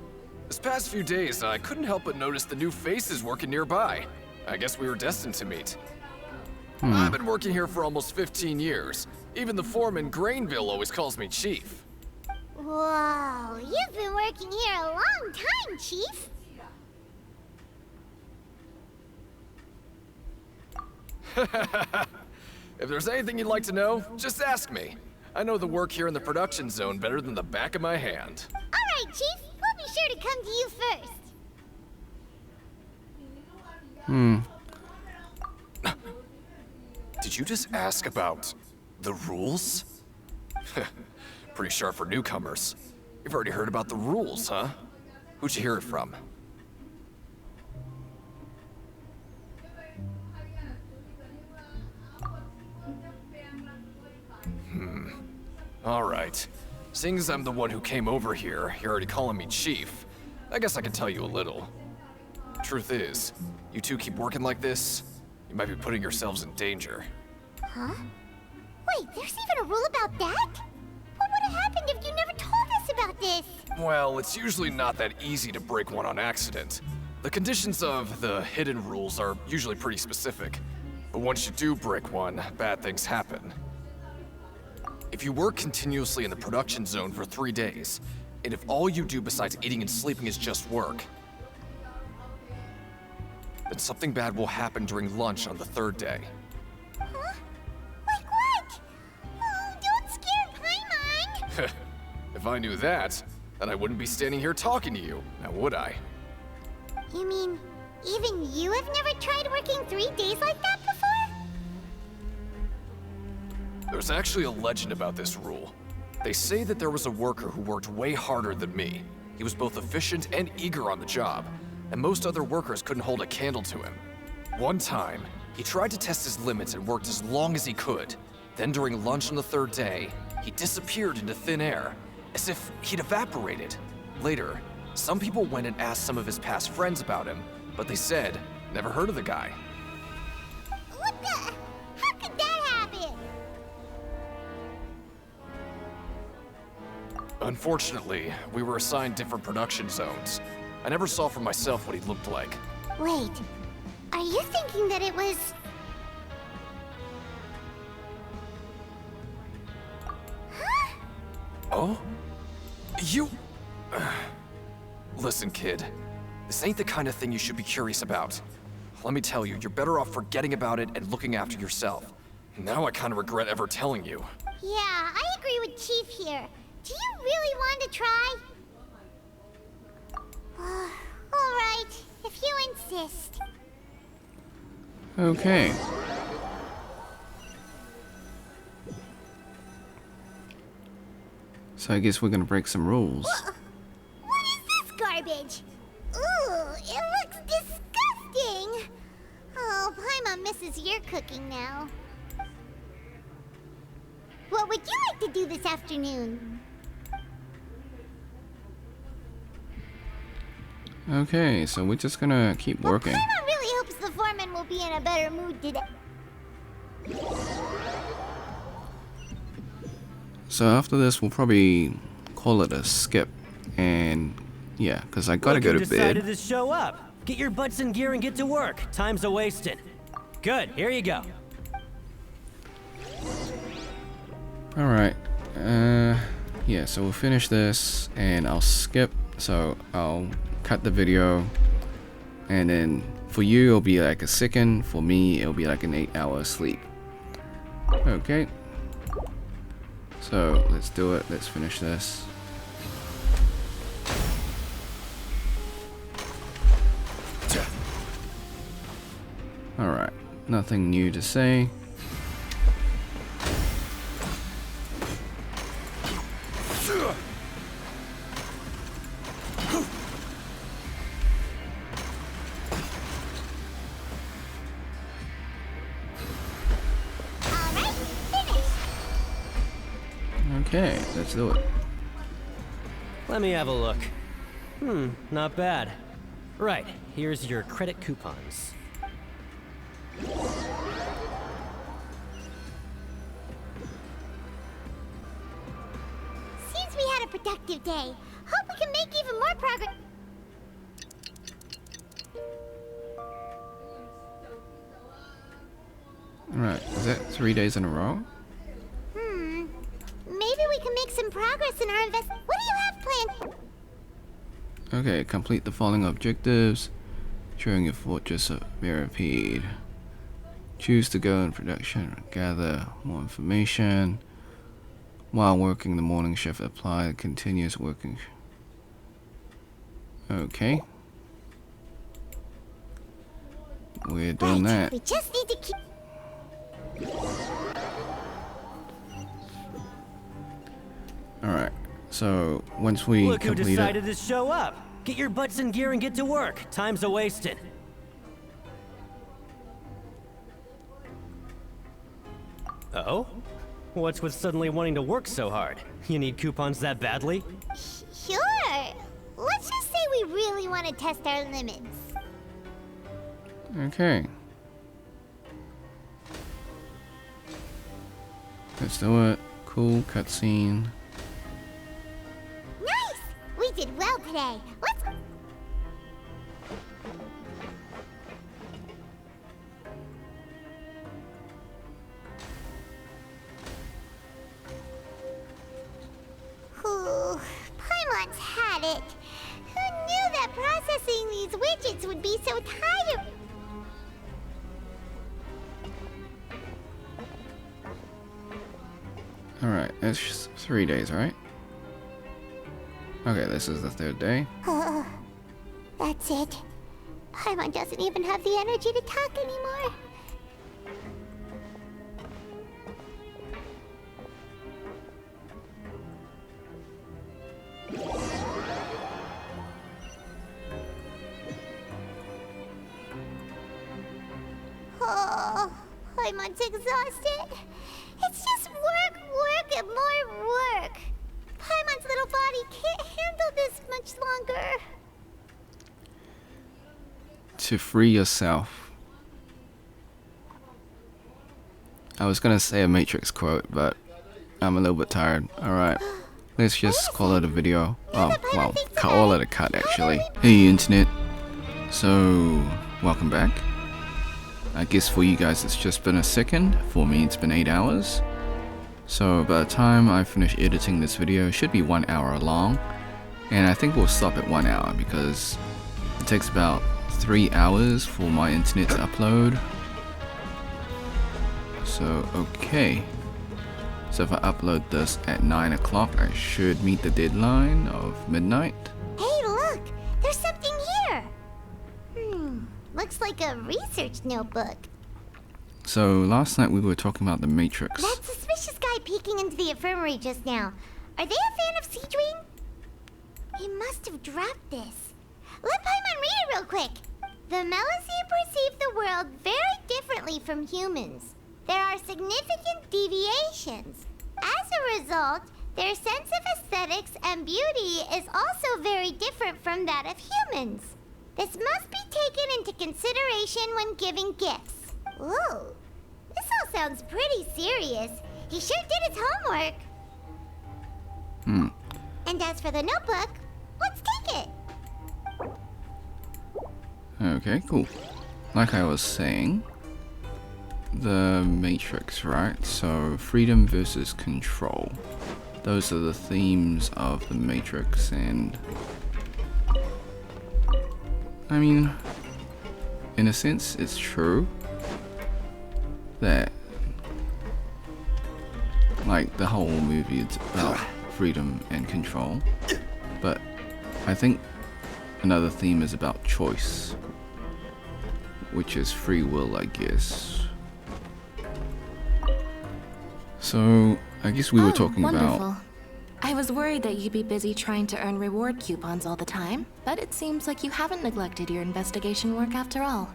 This past few days, I couldn't help but notice the new faces working nearby. I guess we were destined to meet. I've been working here for almost 15 years. Even the foreman, Grainville, always calls me Chief.
Whoa, you've been working here a long time, Chief.
If there's anything you'd like to know, just ask me. I know the work here in the production zone better than the back of my hand.
All right, Chief. We'll be sure to come to you first.
Did you just ask about the rules? Pretty sharp for newcomers. You've already heard about the rules, huh? Who'd you hear it from? All right. Seeing as I'm the one who came over here, you're already calling me Chief. I guess I can tell you a little. Truth is, you two keep working like this, you might be putting yourselves in danger.
Huh? Wait, there's even a rule about that? What would have happened if you never told us about this?
Well, it's usually not that easy to break one on accident. The conditions of the hidden rules are usually pretty specific. But once you do break one, bad things happen. If you work continuously in the production zone for 3 days, and if all you do besides eating and sleeping is just work, then something bad will happen during lunch on the 3rd day.
Huh? Like what? Oh, don't scare my mind.
If I knew that, then I wouldn't be standing here talking to you, now would I?
You mean, even you have never tried working 3 days like that before?
There's actually a legend about this rule. They say that there was a worker who worked way harder than me. He was both efficient and eager on the job, and most other workers couldn't hold a candle to him. One time, he tried to test his limits and worked as long as he could. Then during lunch on the 3rd day, he disappeared into thin air, as if he'd evaporated. Later, some people went and asked some of his past friends about him, but they said, never heard of the guy.
What the? How could that happen?
Unfortunately, we were assigned different production zones. I never saw for myself what he looked like.
Wait, are you thinking that it was... Huh?
Oh? You... Listen, kid. This ain't the kind of thing you should be curious about.
let me tell you, you're better off forgetting about it and looking after yourself. Now I kind of regret ever telling you.
Yeah, I agree with Chief here. Do you really want to try? Alright, if you insist.
Okay. So I guess we're gonna break some rules.
What is this garbage? Ooh, it looks disgusting! Oh, Paimon misses your cooking now. What would you like to do this afternoon?
Okay, so we're just gonna keep working.
Paimon really hopes the foreman will be in a better mood today.
So after this, we'll probably call it a skip, and yeah, because I gotta go to
You decided
bed.
to show up. Get your butts in gear and get to work. Time's a wasting. Good, here you go.
Alright, yeah, so we'll finish this, and I'll skip, so I'll cut the video, and then for you, it'll be like a second, for me, it'll be like an 8-hour sleep. Okay. So, let's do it, let's finish this. Alright, nothing new to say. Okay, let's do it.
Let me have a look. Not bad. Right, here's your credit coupons.
Seems we had a productive day. Hope we can make even more progress.
Alright, is that 3 days in a row?
Maybe we can make some progress in our What do you have planned?
Okay, complete the following objectives during your Fortress of Meripede. Choose to go in production, gather more information. While working the morning shift, apply continuous working. Okay. We're doing that.
We just need to keep.
Alright, so once we
Look who
complete
decided
it.
to show up. Get your butts in gear and get to work. Time's a wasting. Oh? What's with suddenly wanting to work so hard? You need coupons that badly?
Sure. Let's just say we really want to test our limits.
Okay. Let's do it. Cool cutscene.
Nice! We did well today. Let's. Ooh, Paimon's had it. Who knew that processing these widgets would be so tiring?
Alright, it's just 3 days, right? Okay, this is the 3rd day.
That's it. Paimon doesn't even have the energy to talk anymore. Oh, Paimon's exhausted. It's just work, work, and more work. Paimon's little body can't handle this much longer.
To free yourself. I was gonna say a Matrix quote, but I'm a little bit tired. Alright, let's just call it a video. Oh, well, call it a cut actually. Hey internet. So, welcome back. I guess for you guys it's just been a second. For me it's been 8 hours. So by the time I finish editing this video, it should be 1 hour long. And I think we'll stop at 1 hour because it takes about 3 hours for my internet to upload. So, okay. So if I upload this at 9 o'clock, I should meet the deadline of midnight.
Hey, look! There's something here! Looks like a research notebook.
So last night we were talking about the Matrix.
That suspicious guy peeking into the infirmary just now. Are they a fan of Seedwing? He must have dropped this. Let Paimon read it real quick. The Melusine perceive the world very differently from humans. There are significant deviations. As a result, their sense of aesthetics and beauty is also very different from that of humans. This must be taken into consideration when giving gifts. Ooh, this all sounds pretty serious. He sure did his homework. And as for the notebook, let's take it.
Okay, cool. Like I was saying, the Matrix, right? So freedom versus control. Those are the themes of the Matrix, and I mean, in a sense, it's true that, like, the whole movie is about freedom and control, but I think another theme is about choice, which is free will, I guess. So, I guess we were talking
wonderful.
about...
I was worried that you'd be busy trying to earn reward coupons all the time, but it seems like you haven't neglected your investigation work after all.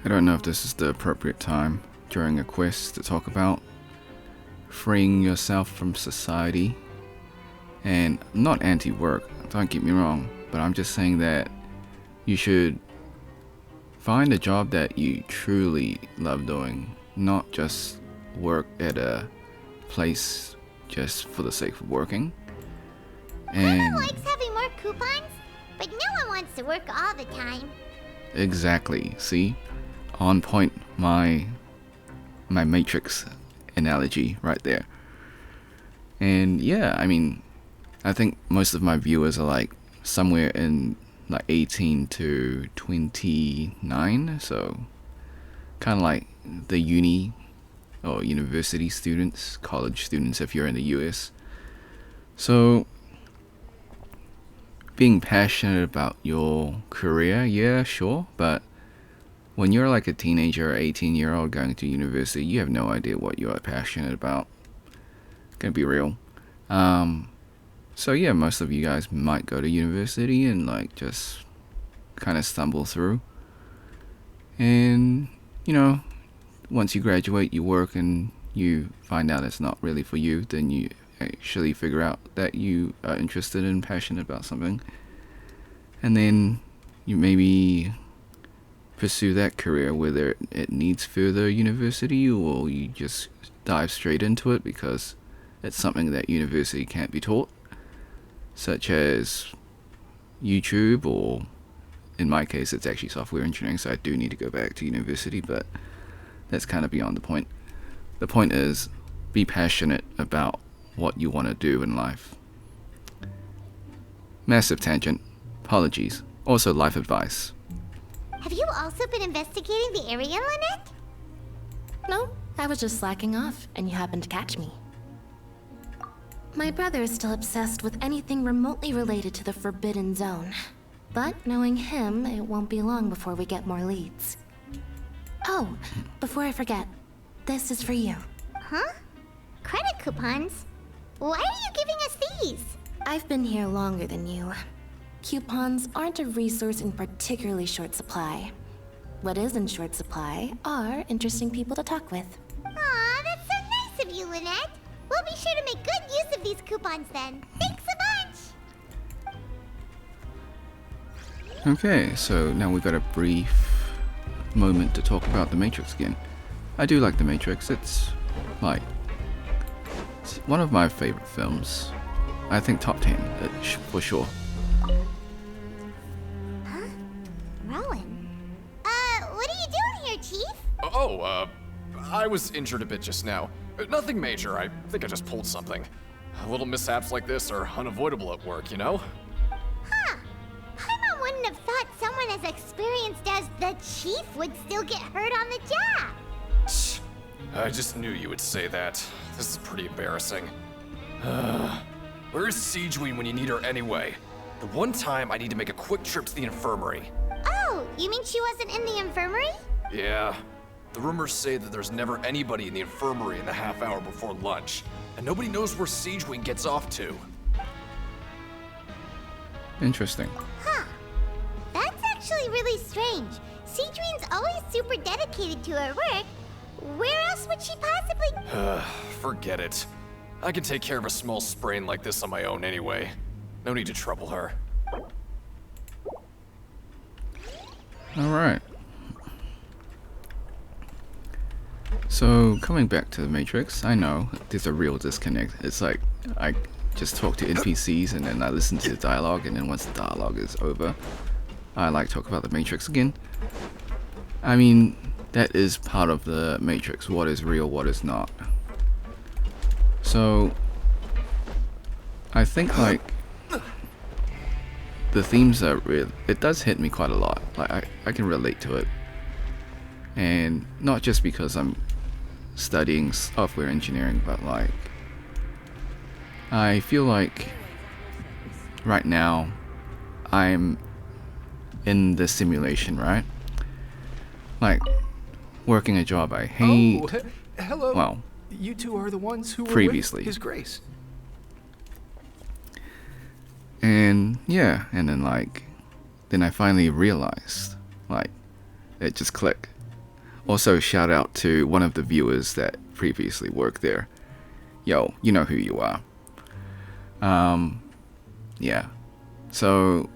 I don't know if this is the appropriate time during a quest to talk about freeing yourself from society. And I'm not anti-work, don't get me wrong, but I'm just saying that you should find a job that you truly love doing, not just work at a place just for the sake of working. And
Paimon likes having more coupons, but no one wants to work all the time.
exactly, see? On point, my Matrix analogy right there. And yeah, I mean, I think most of my viewers are like somewhere in like 18 to 29, so kind of like the uni or university students, college students if you're in the US. So being passionate about your career, yeah, sure, but when you're like a teenager or 18-year-old going to university, you have no idea what you are passionate about. Gonna be real. So yeah, most of you guys might go to university and like just kind of stumble through. And, you know, once you graduate, you work and you find out it's not really for you, then you actually figure out that you are interested and passionate about something. And then you maybe pursue that career, whether it needs further university or you just dive straight into it because it's something that university can't be taught, such as YouTube, or in my case it's actually software engineering, so I do need to go back to university, but that's kind of beyond the point. The point is, be passionate about what you want to do in life. Massive tangent, apologies. Also life advice.
Have you also been investigating the area, Lynette?
No, I was just slacking off, and you happened to catch me. My brother is still obsessed with anything remotely related to the Forbidden Zone. But knowing him, it won't be long before we get more leads. Oh, before I forget, this is for you.
Huh? Credit coupons? Why are you giving us these?
I've been here longer than you. Coupons aren't a resource in particularly short supply. What is in short supply are interesting people to talk with.
Aw, that's so nice of you, Lynette. We'll be sure to make good use of these coupons then. Thanks a bunch!
Okay, so now we've got a brief moment to talk about The Matrix again. I do like The Matrix. It's one of my favorite films. I think top 10 for sure.
Huh? Rowan? What are you doing here, Chief?
I was injured a bit just now. Nothing major, I think I just pulled something. Little mishaps like this are unavoidable at work, you know?
Huh. Paimon wouldn't have thought someone someone as experienced as the Chief would still get hurt on the job.
I just knew you would say that. This is pretty embarrassing. Where's Siegeween when you need her anyway? The one time I need to make a quick trip to the infirmary.
Oh, you mean she wasn't in the infirmary?
Yeah. The rumors say that there's never anybody in the infirmary in the half hour before lunch, and nobody knows where Siegeween gets off to.
Interesting.
Huh. That's actually really strange. Siegeween's always super dedicated to her work. Where else would she possibly...
Forget it. I can take care of a small sprain like this on my own anyway. No need to trouble her.
Alright. So, coming back to the Matrix, I know there's a real disconnect. It's like, I just talk to NPCs and then I listen to the dialogue, and then once the dialogue is over, I like talk about the Matrix again. I mean, that is part of the Matrix. What is real, what is not. So, I think like the themes are real. It does hit me quite a lot. Like I can relate to it, and not just because I'm studying software engineering, but like I feel like right now I'm in the simulation, right? Like working a job I hate.
Oh, hello.
Well,
you two are the ones who were
previously.
with His Grace.
And yeah, and then like, then I finally realized, like, it just clicked. Also, shout out to one of the viewers that previously worked there. Yo, you know who you are. Yeah. So,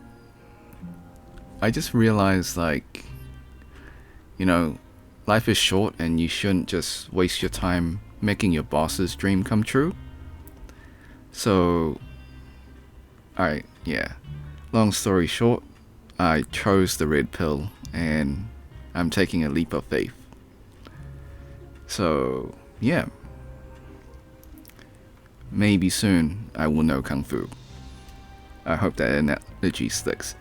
I just realized, like, you know, life is short and you shouldn't just waste your time making your boss's dream come true. So, yeah. Long story short, I chose the red pill and I'm taking a leap of faith. So, yeah. Maybe soon I will know Kung Fu. I hope that analogy sticks.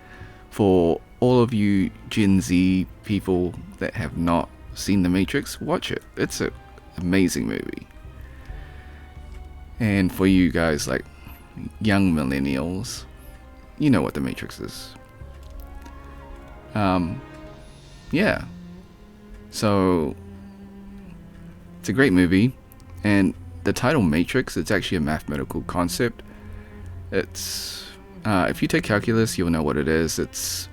For all of you Gen Z people that have not seen The Matrix, watch it. It's an amazing movie. And for you guys like young millennials, you know what The Matrix is. Yeah. So, it's a great movie, and the title Matrix, it's actually a mathematical concept. It's, if you take calculus, you'll know what it is. It's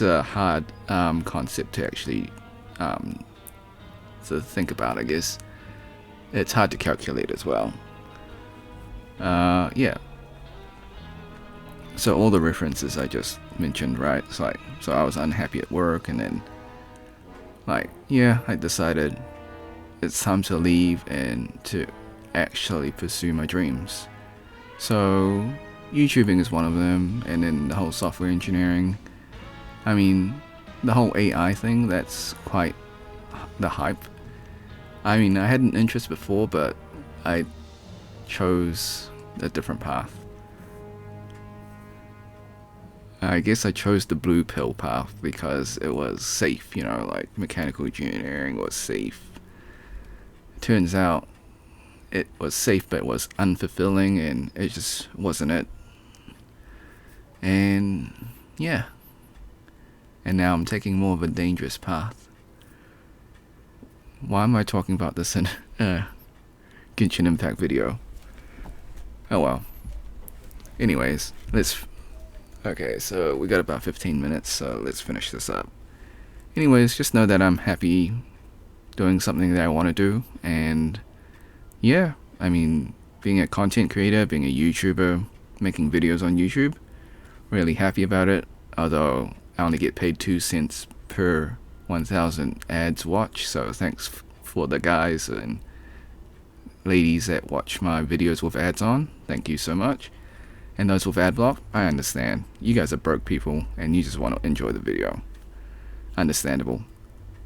a hard concept to actually to think about, I guess. It's hard to calculate as well. Yeah. So all the references I just mentioned, right? It's like, so I was unhappy at work, and then, like, yeah, I decided it's time to leave and to actually pursue my dreams. So YouTubing is one of them, and then the whole software engineering. I mean, the whole AI thing, that's quite the hype. I mean, I had an interest before, but I chose a different path. I guess I chose the blue pill path because it was safe, you know, like mechanical engineering was safe. Turns out it was safe, but it was unfulfilling, and it just wasn't it. And yeah. And now I'm taking more of a dangerous path. Why am I talking about this in a Genshin Impact video? Oh well. Anyways, okay, so we got about 15 minutes, so let's finish this up. Anyways, just know that I'm happy doing something that I want to do, and yeah, I mean, being a content creator, being a YouTuber, making videos on YouTube, really happy about it, although I only get paid 2 cents per 1,000 ads watched, so thanks for the guys and ladies that watch my videos with ads on. Thank you so much. And those with ad block, I understand. You guys are broke people and you just want to enjoy the video. Understandable.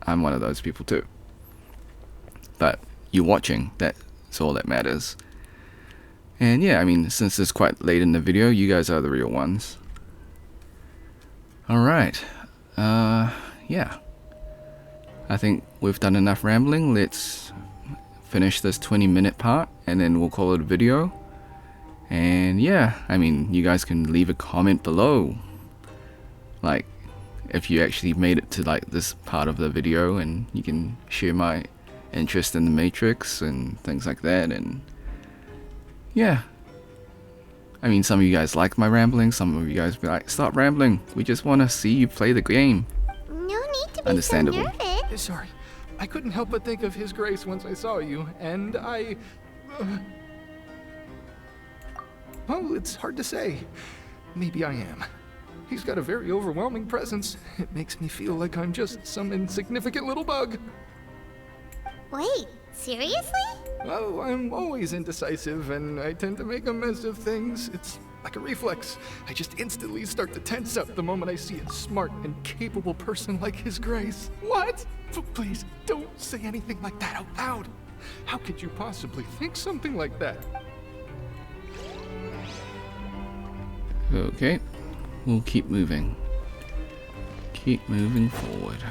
I'm one of those people too. But you watching, that's all that matters. And yeah, I mean, since it's quite late in the video, you guys are the real ones. Alright. Yeah. I think we've done enough rambling. Let's finish this 20-minute part and then we'll call it a video. And yeah, I mean, you guys can leave a comment below. Like, if you actually made it to like this part of the video, and you can share my interest in the Matrix and things like that. And yeah, I mean, some of you guys like my rambling, some of you guys be like, stop rambling, we just want to see you play the game.
No need to be
Understandable.
so nervous.
Sorry, I couldn't help but think of His Grace once I saw you, and I... well, it's hard to say. Maybe I am. He's got a very overwhelming presence. It makes me feel like I'm just some insignificant little bug.
Wait, seriously?
Oh, I'm always indecisive, and I tend to make a mess of things. It's like a reflex. I just instantly start to tense up the moment I see a smart and capable person like His Grace. What? Please, don't say anything like that out loud. How could you possibly think something like that?
Okay, we'll keep moving. Keep moving forward.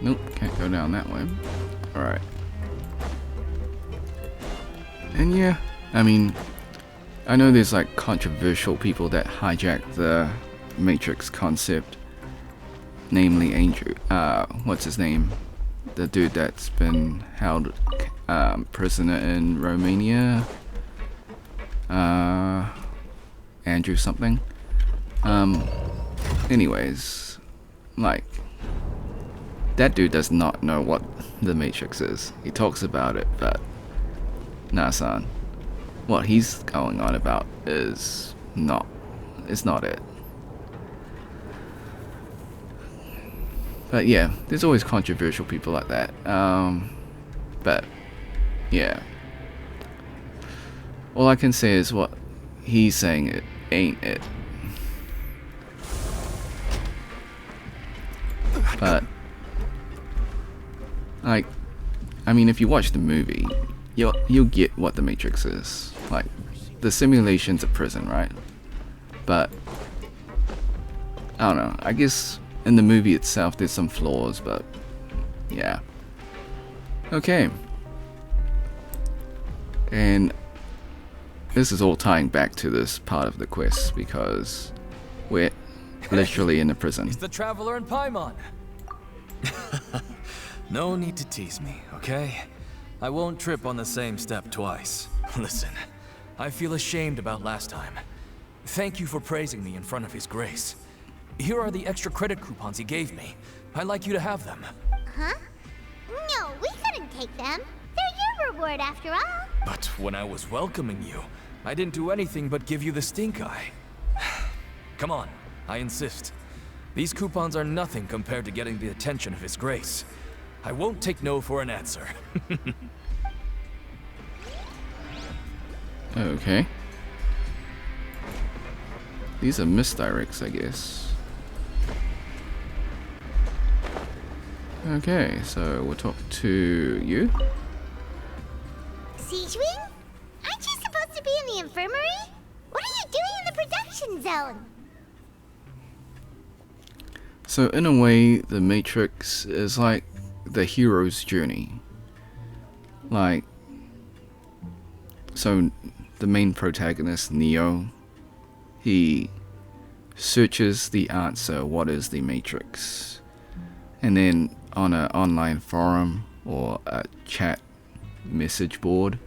Nope, can't go down that way. Alright. And yeah, I mean, I know there's like controversial people that hijack the Matrix concept. Namely Andrew, what's his name? The dude that's been held prisoner in Romania. Andrew something. Anyways, like, that dude does not know what the Matrix is. He talks about it, but nah, son. What he's going on about is not it. But yeah, there's always controversial people like that. But yeah. All I can say is what he's saying, it ain't it. But like, I mean, if you watch the movie, you'll get what the Matrix is. Like, the simulation's a prison, right? But I don't know. I guess in the movie itself, there's some flaws, but yeah. Okay. And this is all tying back to this part of the quest because we're literally in a prison.
He's the traveler in Paimon. No need to tease me, okay? I won't trip on the same step twice. Listen, I feel ashamed about last time. Thank you for praising me in front of His Grace. Here are the extra credit coupons he gave me. I'd like you to have them.
Huh? No, we couldn't take them. They're your reward after all.
But when I was welcoming you, I didn't do anything but give you the stink eye. Come on, I insist. These coupons are nothing compared to getting the attention of His Grace. I won't take no for an answer.
Okay. These are misdirects, I guess. Okay, so we'll talk to you.
Siege Wing? Aren't you supposed to be in the infirmary? What are you doing in the production zone?
So in a way, the Matrix is like the hero's journey. Like, so the main protagonist, Neo, he searches the answer, what is the Matrix? And then on an online forum or a chat message board,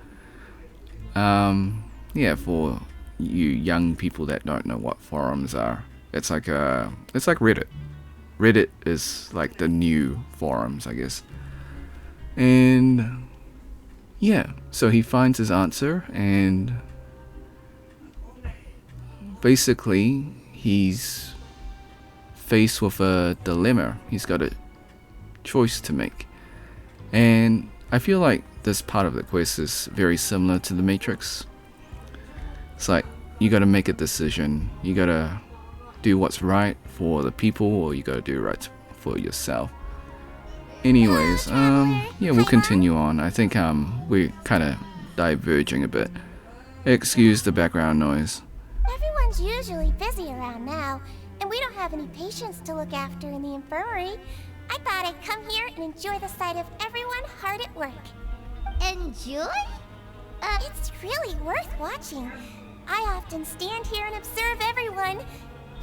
yeah, for you young people that don't know what forums are, it's like Reddit. Reddit is like the new forums, I guess. And yeah, so he finds his answer, and basically he's faced with a dilemma. He's got a choice to make. And I feel like this part of the quest is very similar to the Matrix. It's like, you gotta make a decision. You gotta do what's right for the people, or you gotta do right for yourself. Anyways, yeah, we'll continue on. I think we're kind of diverging a bit. Excuse the background noise.
Everyone Everyone's usually busy around now, and we don't have any patients to look after in the infirmary. I thought I'd come here and enjoy the sight of everyone hard at work.
Enjoy?
It's really worth watching. I often stand here and observe everyone.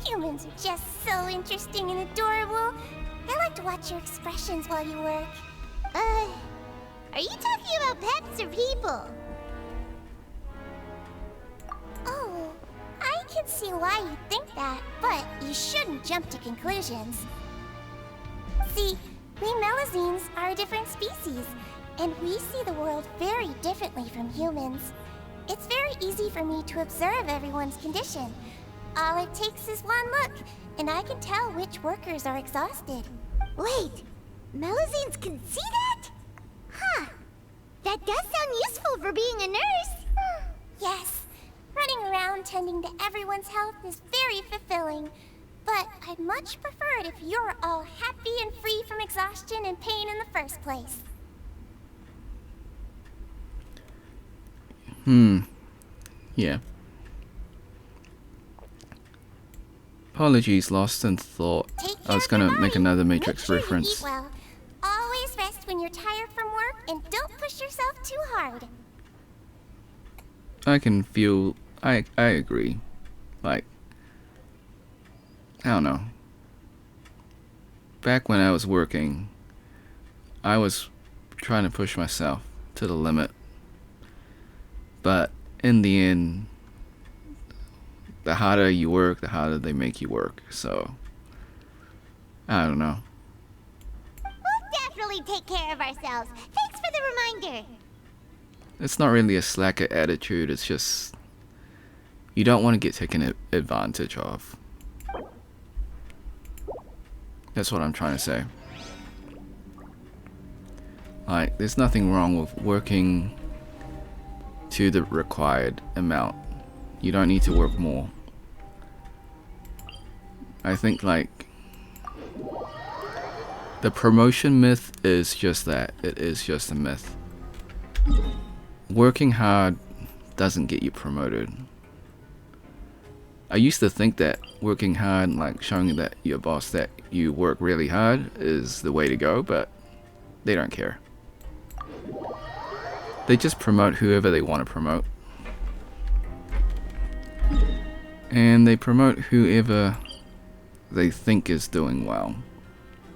Humans are just so interesting and adorable. I like to watch your expressions while you work.
Are you talking about pets or people?
Oh, I can see why you think that, but you shouldn't jump to conclusions. See, we Melazines are a different species, and we see the world very differently from humans. It's very easy for me to observe everyone's condition. All it takes is one look, and I can tell which workers are exhausted.
Wait, Melazines can see that? Huh. That does sound useful for being a nurse.
Yes, running around tending to everyone's health is very fulfilling. But I'd much prefer it if you're all happy and free from exhaustion and pain in the first place.
Yeah. Apologies, lost in thought. I was gonna make another Matrix reference.
Eat well. Always rest when you're tired from work, and don't push yourself too hard.
I can feel... I agree. Like... I don't know. Back when I was working, I was trying to push myself to the limit. But in the end, the harder you work, the harder they make you work. So, I don't know.
We'll definitely take care of ourselves. Thanks for the reminder.
It's not really a slacker attitude, it's just... you don't want to get taken advantage of. That's what I'm trying to say. Like, there's nothing wrong with working to the required amount. You don't need to work more. I think, like, the promotion myth is just that. It is just a myth. Working hard doesn't get you promoted. I used to think that working hard, like showing that your boss that you work really hard, is the way to go, but they don't care. They just promote whoever they want to promote. And they promote whoever they think is doing well.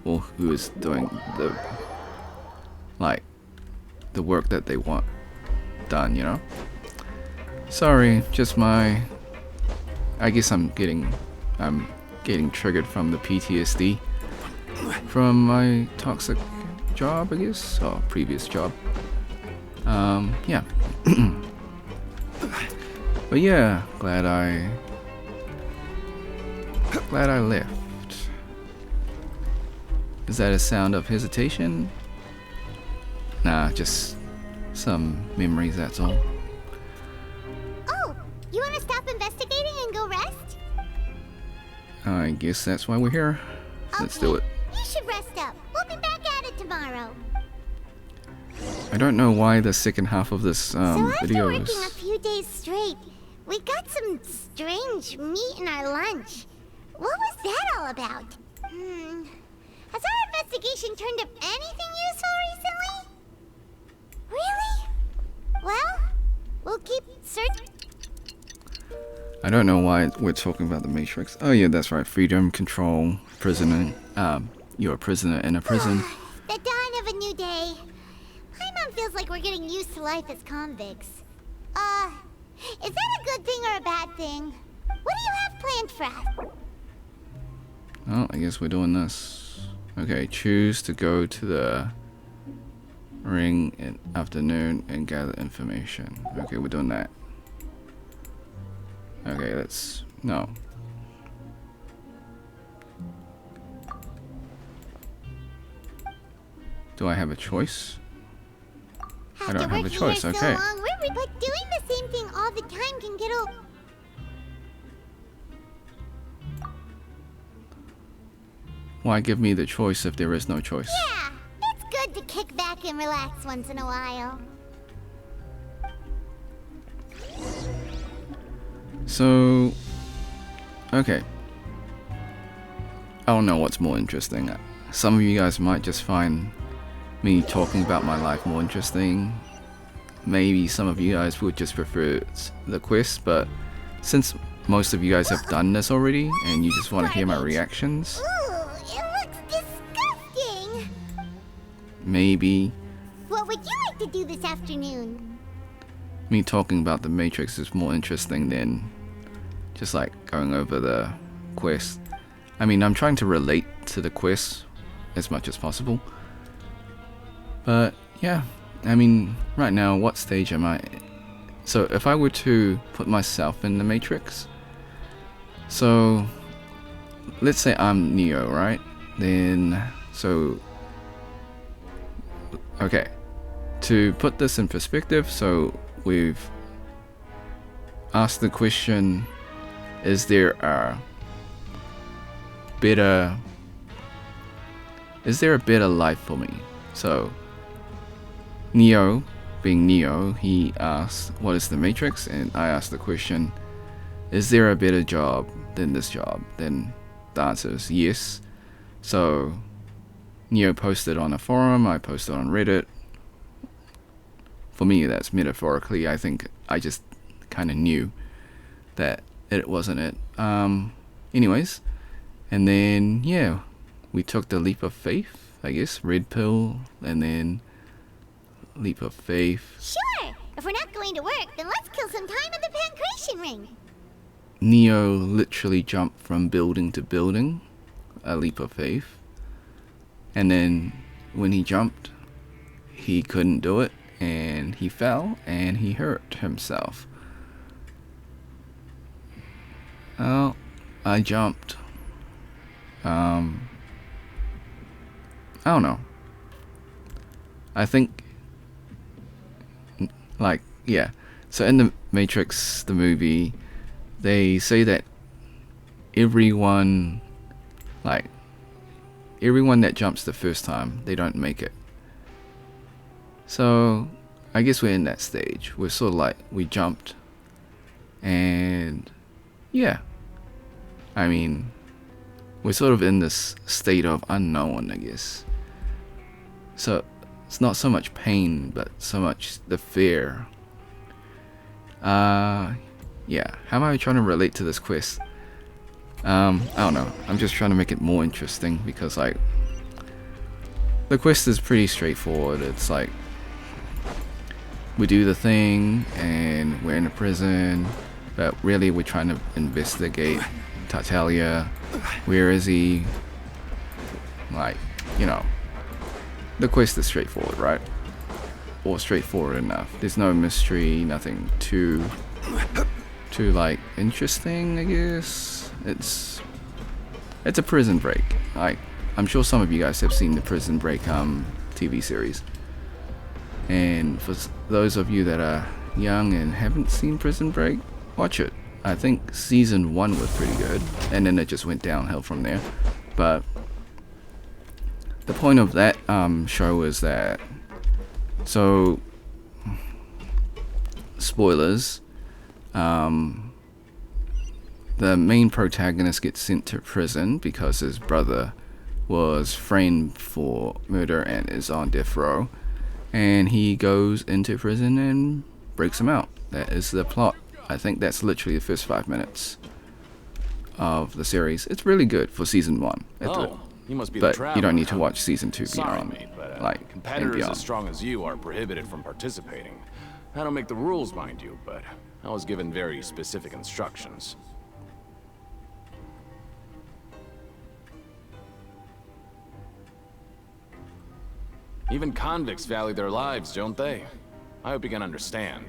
Or who is doing the, like, the work that they want done, you know? Sorry, just my... I guess I'm getting triggered from the PTSD from my toxic job, I guess, or previous job. Yeah. But yeah, glad I left. Is that a sound of hesitation? Nah, just some memories, that's all.
Oh, you want to stop investigating and go rest?
I guess that's why we're here. Let's do it.
You should rest up. We'll be back at it tomorrow.
I don't know why the second half of this
So after
video
working
is...
a few days straight, we got some strange meat in our lunch. What was that all about? Has our investigation turned up anything useful recently? Really? Well, we'll keep searching.
I don't know why we're talking about the Matrix. Oh yeah, that's right. Freedom, control, prisoner. You're a prisoner in a prison.
The dawn of a new day. My mom feels like we're getting used to life as convicts. Is that a good thing or a bad thing? What do you have planned for us?
Oh, I guess we're doing this. Okay, choose to go to the ring in afternoon and gather information. Okay, we're doing that. Okay, let's... no. Do I have a choice? I don't have a choice, okay.
So long, but doing the same thing all the time can get old.
Why give me the choice if there is no choice?
Yeah, it's good to kick back and relax once in a while.
So, Okay. I don't know what's more interesting. Some of you guys might just find me talking about my life more interesting. Maybe some of you guys would just prefer the quest, but since most of you guys have done this already and you just want to hear my reactions,
Ooh, it looks disgusting.
maybe
What would you like to do this afternoon?
me talking about the Matrix is more interesting than just like going over the quest. I mean, I'm trying to relate to the quest as much as possible. But yeah, I mean, right now, what stage am I? So if I were to put myself in the Matrix, so let's say I'm Neo, right? Then, so, okay, to put this in perspective, so we've asked the question, is there a better life for me? So Neo, being Neo, he asked what is the Matrix, and I asked the question, is there a better job than this job? Then the answer is yes. So Neo posted on a forum, I posted on Reddit. For me, that's metaphorically. I think I just kind of knew that it wasn't it. Anyways, and then yeah, we took the leap of faith, I guess, red pill, and then leap of faith.
Sure. If we're not going to work, then let's kill some time at the Pancration Ring.
Neo literally jumped from building to building, a leap of faith. And then when he jumped, he couldn't do it, and he fell, and he hurt himself. Well, I jumped. I don't know. I think, like, yeah. So in the Matrix, the movie, they say that everyone that jumps the first time, they don't make it. So I guess we're in that stage. We're sort of like, we jumped, and yeah, I mean, we're sort of in this state of unknown, I guess. So it's not so much pain, but so much the fear. Yeah, how am I trying to relate to this quest? I don't know. I'm just trying to make it more interesting because, like, the quest is pretty straightforward. It's like, we do the thing and we're in a prison, but really we're trying to investigate Tartaglia. Where is he? Like, you know, the quest is straightforward, right? Or straightforward enough. There's no mystery, nothing too like interesting, I guess. It's a Prison Break. Like, I'm sure some of you guys have seen the Prison Break TV series. And for those of you that are young and haven't seen Prison Break, watch it. I think season 1 was pretty good, and then it just went downhill from there. But the point of that show is that, so, spoilers, the main protagonist gets sent to prison because his brother was framed for murder and is on death row, and he goes into prison and breaks him out. That is the plot. I think that's literally the first 5 minutes of the series. It's really good for season 1.
You must be
but
the traveler,
you don't need to
huh?
watch season 2
Sorry,
beyond,
mate, but,
like, and
competitors
beyond.
as strong as you are prohibited from participating. I don't make the rules, mind you, but I was given very specific instructions. Even convicts value their lives, don't they? I hope you can understand.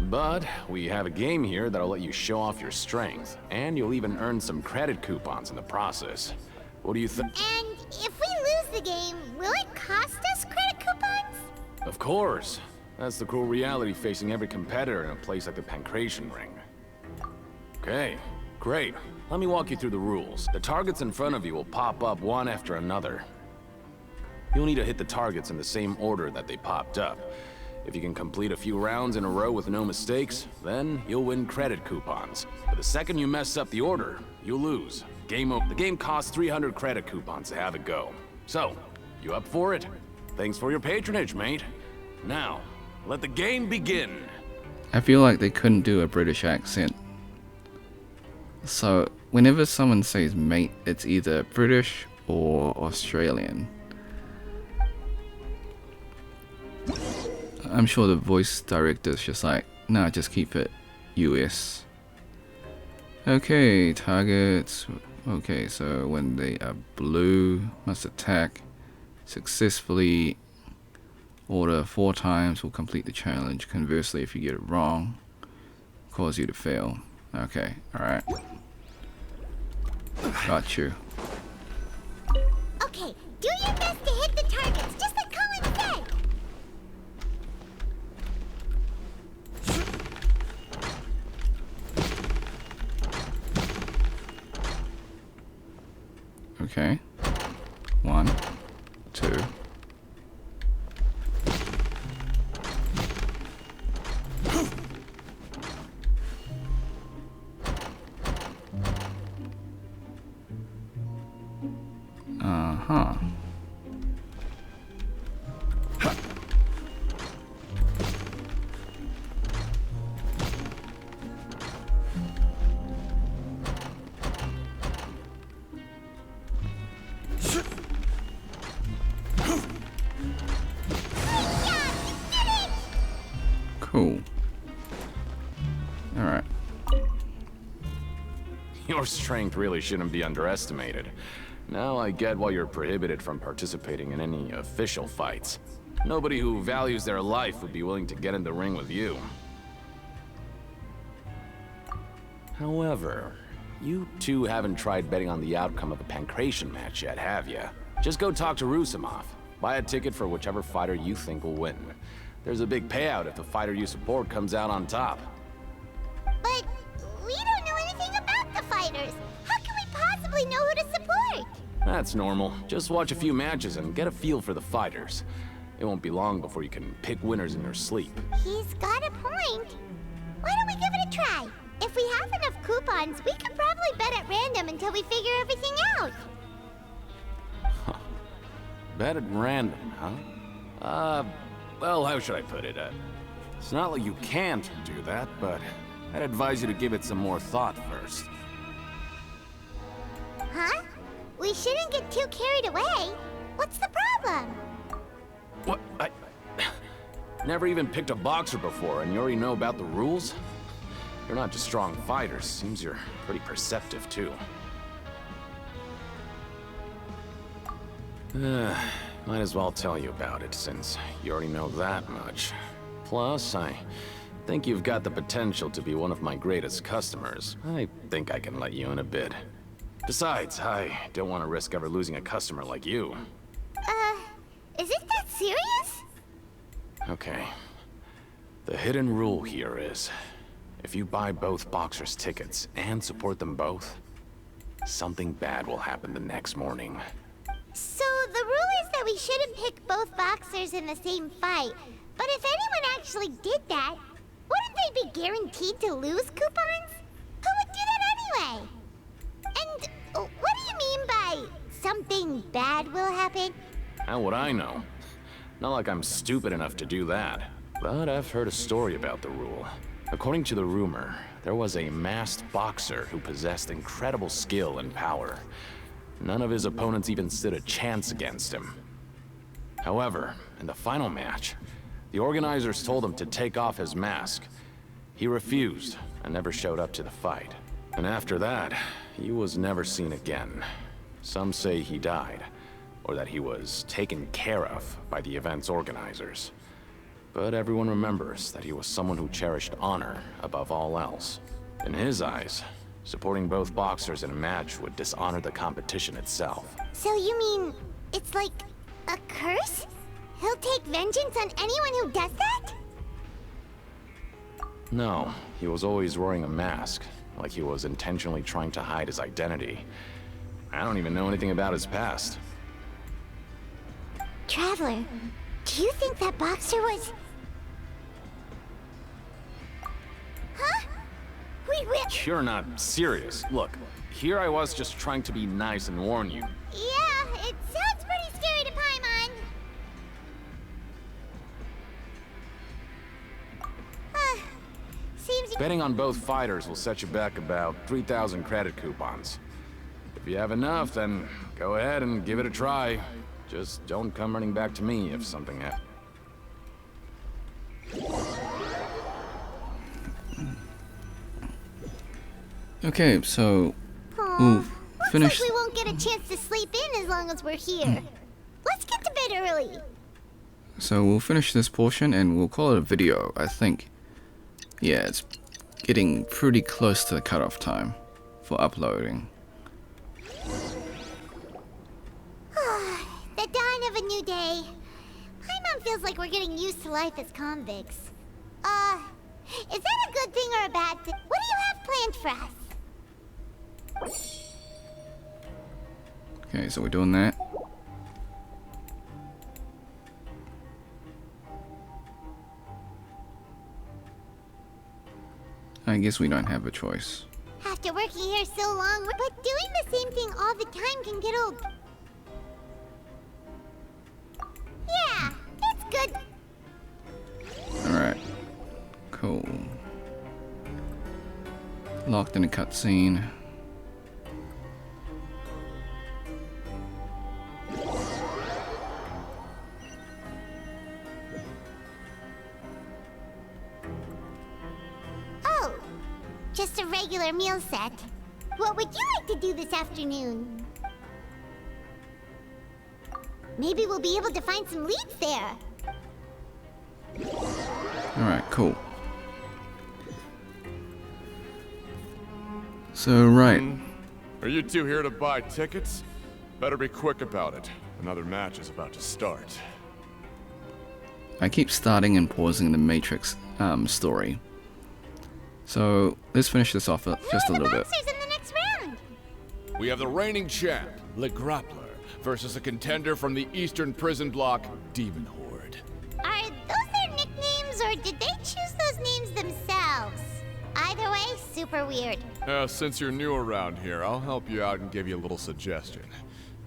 But we have a game here that'll let you show off your strength, and you'll even earn some credit coupons in the process. What do you think?
And if we lose the game, will it cost us credit coupons?
Of course. That's the cruel reality facing every competitor in a place like the Pancration Ring. Okay, great. Let me walk you through the rules. The targets in front of you will pop up one after another. You'll need to hit the targets in the same order that they popped up. If you can complete a few rounds in a row with no mistakes, then you'll win credit coupons. But the second you mess up the order, you'll lose. The game costs 300 credit coupons to have it go. So, you up for it? Thanks for your patronage, mate. Now, let the game begin.
I feel like they couldn't do a British accent. So, whenever someone says mate, it's either British or Australian. I'm sure the voice director's just like, nah, just keep it US. Okay, targets. Okay, so when they are blue, must attack successfully. Order 4 times will complete the challenge. Conversely, if you get it wrong, cause you to fail. Okay, alright. Got you.
Okay, do your best to hit the targets, just like Colin said.
Okay. 1, 2. Uh-huh. Cool. Alright.
Your strength really shouldn't be underestimated. Now I get why you're prohibited from participating in any official fights. Nobody who values their life would be willing to get in the ring with you. However, you two haven't tried betting on the outcome of a pancration match yet, have you? Just go talk to Rusimov. Buy a ticket for whichever fighter you think will win. There's a big payout if the fighter you support comes out on top.
But we don't know anything about the fighters. How can we possibly know who to support?
That's normal. Just watch a few matches and get a feel for the fighters. It won't be long before you can pick winners in your sleep.
He's got a point. Why don't we give it a try? If we have enough coupons, we can probably bet at random until we figure everything out.
Bet at random, huh? Well, how should I put it? It's not like you can't do that, but I'd advise you to give it some more thought first.
Huh? We shouldn't get too carried away. What's the problem?
What? I never even picked a boxer before, and you already know about the rules? You're not just strong fighters. Seems you're pretty perceptive, too. Might as well tell you about it, since you already know that much. Plus, I think you've got the potential to be one of my greatest customers. I think I can let you in a bit. Besides, I don't want to risk ever losing a customer like you.
Is it that serious?
Okay. The hidden rule here is, if you buy both boxers' tickets and support them both, something bad will happen the next morning.
So the rule is that we shouldn't pick both boxers in the same fight. But if anyone actually did that, wouldn't they be guaranteed to lose coupons? Who would do that anyway? And what do you mean by something bad will happen?
How would I know? Not like I'm stupid enough to do that. But I've heard a story about the rule. According to the rumor, there was a masked boxer who possessed incredible skill and power. None of his opponents even stood a chance against him. However, in the final match, the organizers told him to take off his mask. He refused and never showed up to the fight. And after that, he was never seen again. Some say he died, or that he was taken care of by the event's organizers. But everyone remembers that he was someone who cherished honor above all else. In his eyes, supporting both boxers in a match would dishonor the competition itself.
So you mean it's like a curse? He'll take vengeance on anyone who does that?
No, he was always wearing a mask, like he was intentionally trying to hide his identity. I don't even know anything about his past.
Traveler, do you think that boxer was...
You're not serious. Look, here I was just trying to be nice and warn you.
Yeah, it sounds pretty scary to Paimon. Seems
Betting on both fighters will set you back about 3,000 credit coupons. If you have enough, then go ahead and give it a try. Just don't come running back to me if something happens.
Okay, so
Aw,
we'll finish.
looks like we won't get a chance to sleep in as long as we're here. Let's get to bed early.
So we'll finish this portion and we'll call it a video, I think. Yeah, it's getting pretty close to the cutoff time for uploading.
The dawn of a new day. Paimon feels like we're getting used to life as convicts. Is that a good thing or a bad thing? What do you have planned for us?
Okay, so we're doing that. I guess we don't have a choice.
After working here so long, but doing the same thing all the time can get old. Yeah, it's good.
Alright. Cool. Locked in a cutscene.
Oh, just a regular meal set. What would you like to do this afternoon? Maybe we'll be able to find some leads there.
Alright, cool. So, right.
Are you two here to buy tickets? Better be quick about it. Another match is about to start.
I keep starting and pausing the Matrix story. So, let's finish this off just a little bit.
In the next round.
We have the reigning champ, Le Grappler, versus a contender from the Eastern Prison Block, Demon Horde.
Are those their nicknames, or did they choose those names themselves? Either way, super weird.
Since you're new around here, I'll help you out and give you a little suggestion.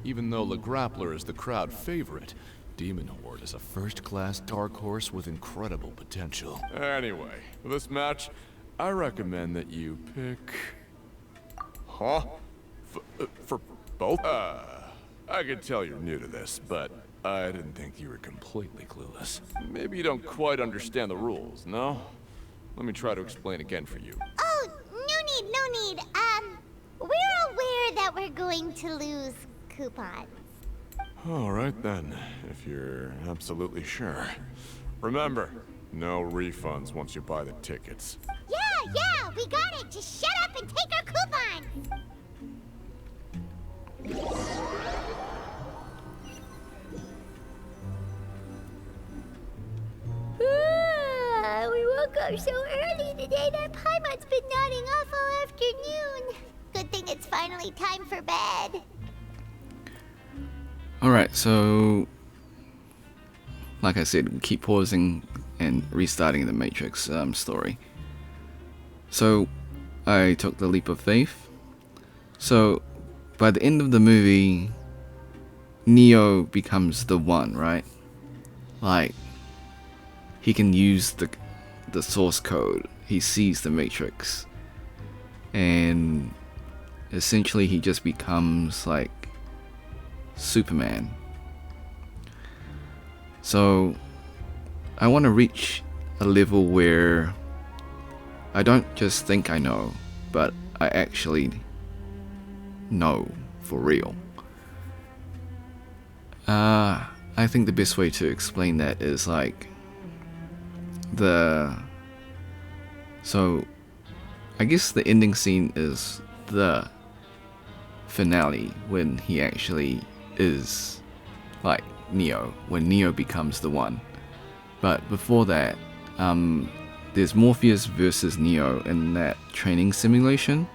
Even though Le Grappler is the crowd favorite, Demon Horde is a first-class dark horse with incredible potential. Anyway, for this match, I recommend that you pick... Huh? For both? I can tell you're new to this, but I didn't think you were completely clueless. Maybe you don't quite understand the rules, no? Let me try to explain again for you.
Oh, no need. We're aware that we're going to lose coupons.
All right then, if you're absolutely sure. Remember, no refunds once you buy the tickets.
Yeah, we got it. Just shut up and take our coupons. We woke up so early today that Paimon's been nodding off all afternoon. Good thing it's finally time for bed.
Alright, so... like I said, we keep pausing and restarting the Matrix story. So, I took the leap of faith. So, by the end of the movie, Neo becomes the one, right? Like, he can use the source code. He sees the Matrix. And essentially he just becomes like Superman. So I want to reach a level where I don't just think I know, but I actually know for real. I think the best way to explain that is like so I guess the ending scene is the finale when he actually is like Neo, when Neo becomes the one. But before that, there's Morpheus versus Neo in that training simulation,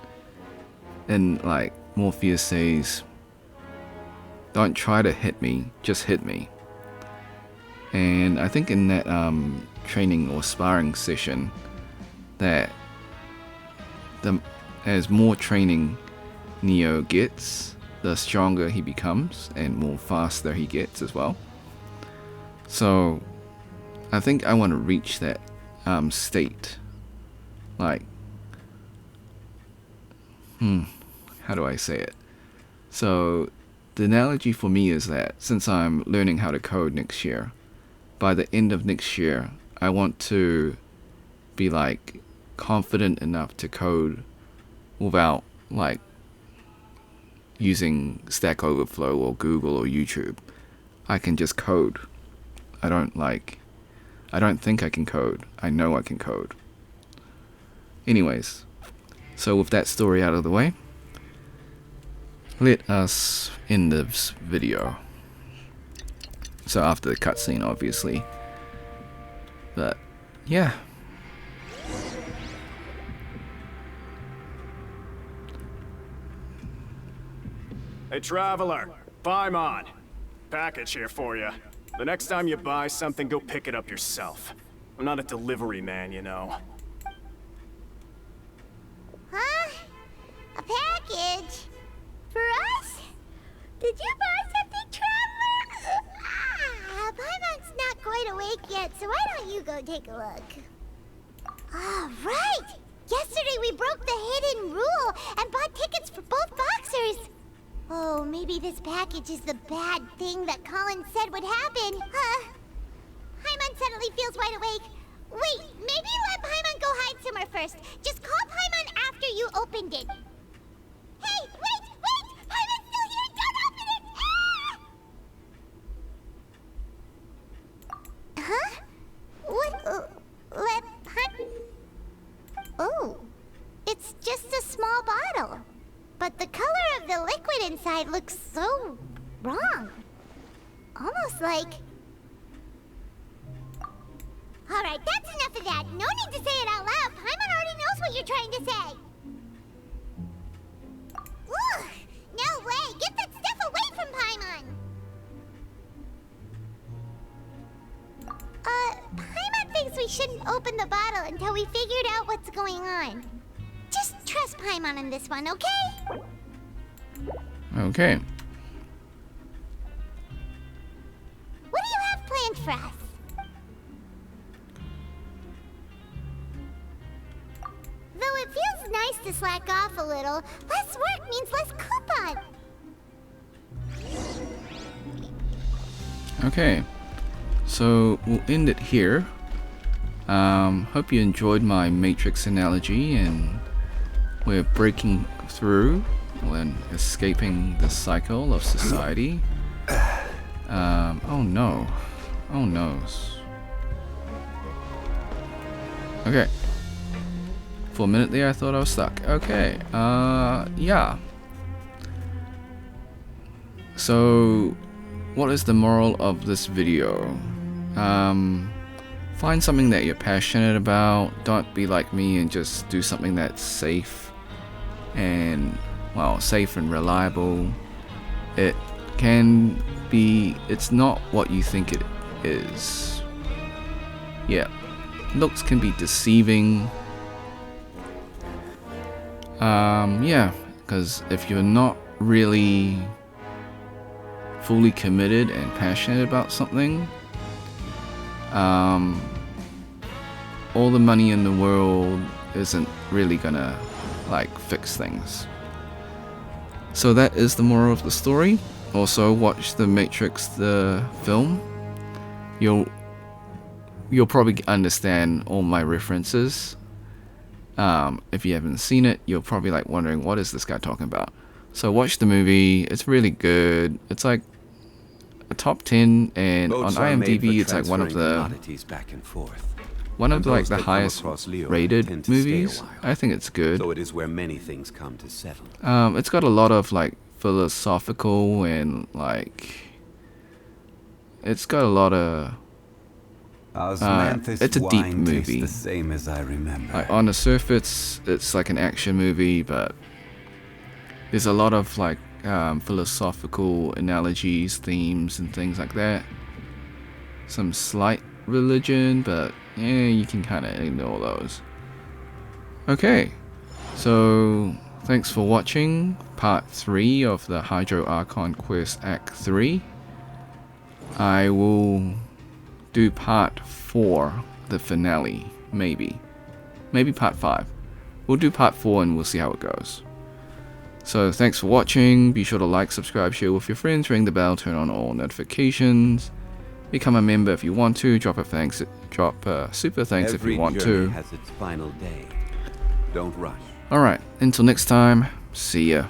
and like Morpheus says, "Don't try to hit me, just hit me." And I think in that training or sparring session, that as more training Neo gets, the stronger he becomes and more faster he gets as well. So I think I want to reach that state. Like, how do I say it? So the analogy for me is that since I'm learning how to code next year, by the end of next year, I want to be like confident enough to code without like using Stack Overflow or Google or YouTube. I can just code. I don't think I can code. I know I can code. Anyways, so with that story out of the way, let us end this video. So after the cutscene, obviously. But yeah.
Hey traveler, Paimon. Package here for you. The next time you buy something, go pick it up yourself. I'm not a delivery man, you know.
Huh? A package? For us? Did you buy something, traveler? Paimon's not quite awake yet, so why don't you go take a look? Ah, right! Yesterday we broke the hidden rule and bought tickets for both boxers. Oh, maybe this package is the bad thing that Colin said would happen. Paimon suddenly feels wide awake. Wait, maybe let Paimon go hide somewhere first. Just call Paimon after you opened it. Hey, wait! Paimon's still here! Don't open it! Ah! Huh? What? Let Paimon... Oh, it's just a small bottle. But the color of the liquid inside looks so wrong. Almost like... Alright, that's enough of that. No need to say it out loud. Paimon already knows what you're trying to say. Ugh! No way! Get that stuff away from Paimon! Paimon thinks we shouldn't open the bottle until we figured out what's going on. Just trust Paimon on this one, okay?
Okay.
What do you have planned for us? Though it feels nice to slack off a little, less work means less coupon.
Okay. So we'll end it here. Hope you enjoyed my Matrix analogy, and we're breaking through and escaping the cycle of society. Oh no. Oh noes. Okay. For a minute there I thought I was stuck. Okay, yeah. So, what is the moral of this video? Find something that you're passionate about. Don't be like me and just do something that's safe and, well, safe and reliable. It can be, it's not what you think it is. Yeah, looks can be deceiving. Yeah, because if you're not really fully committed and passionate about something, all the money in the world isn't really gonna like fix things. So that is the moral of the story. Also, watch The Matrix, the film. You'll probably understand all my references. If you haven't seen it, you're probably like wondering, what is this guy talking about? So watch the movie. It's really good. It's like a top 10, and
Boats
on
are made
IMDb
for
it's like one of the
commodities back and forth.
one of
And
like
those
the
that come
highest
across Leo
rated
tend to stay a
movies.
while.
I think it's good.
So it is where many things come to settle.
It's got a lot of like philosophical and like it's got a lot of it's a deep movie.
The same as I remember.
Like on the surface, it's like an action movie, but there's a lot of like philosophical analogies, themes, and things like that. Some slight religion, but yeah, you can kind of ignore those. Okay, So, thanks for watching part 3 of the Hydro Archon Quest Act 3. I will do part 4, the finale, maybe. Maybe part 5. We'll do part 4 and we'll see how it goes. So thanks for watching. Be sure to like, subscribe, share with your friends, ring the bell, turn on all notifications. Become a member if you want to. Drop a super thanks if you want to.
Every journey has its final day. Don't rush.
Alright, until next time, see ya.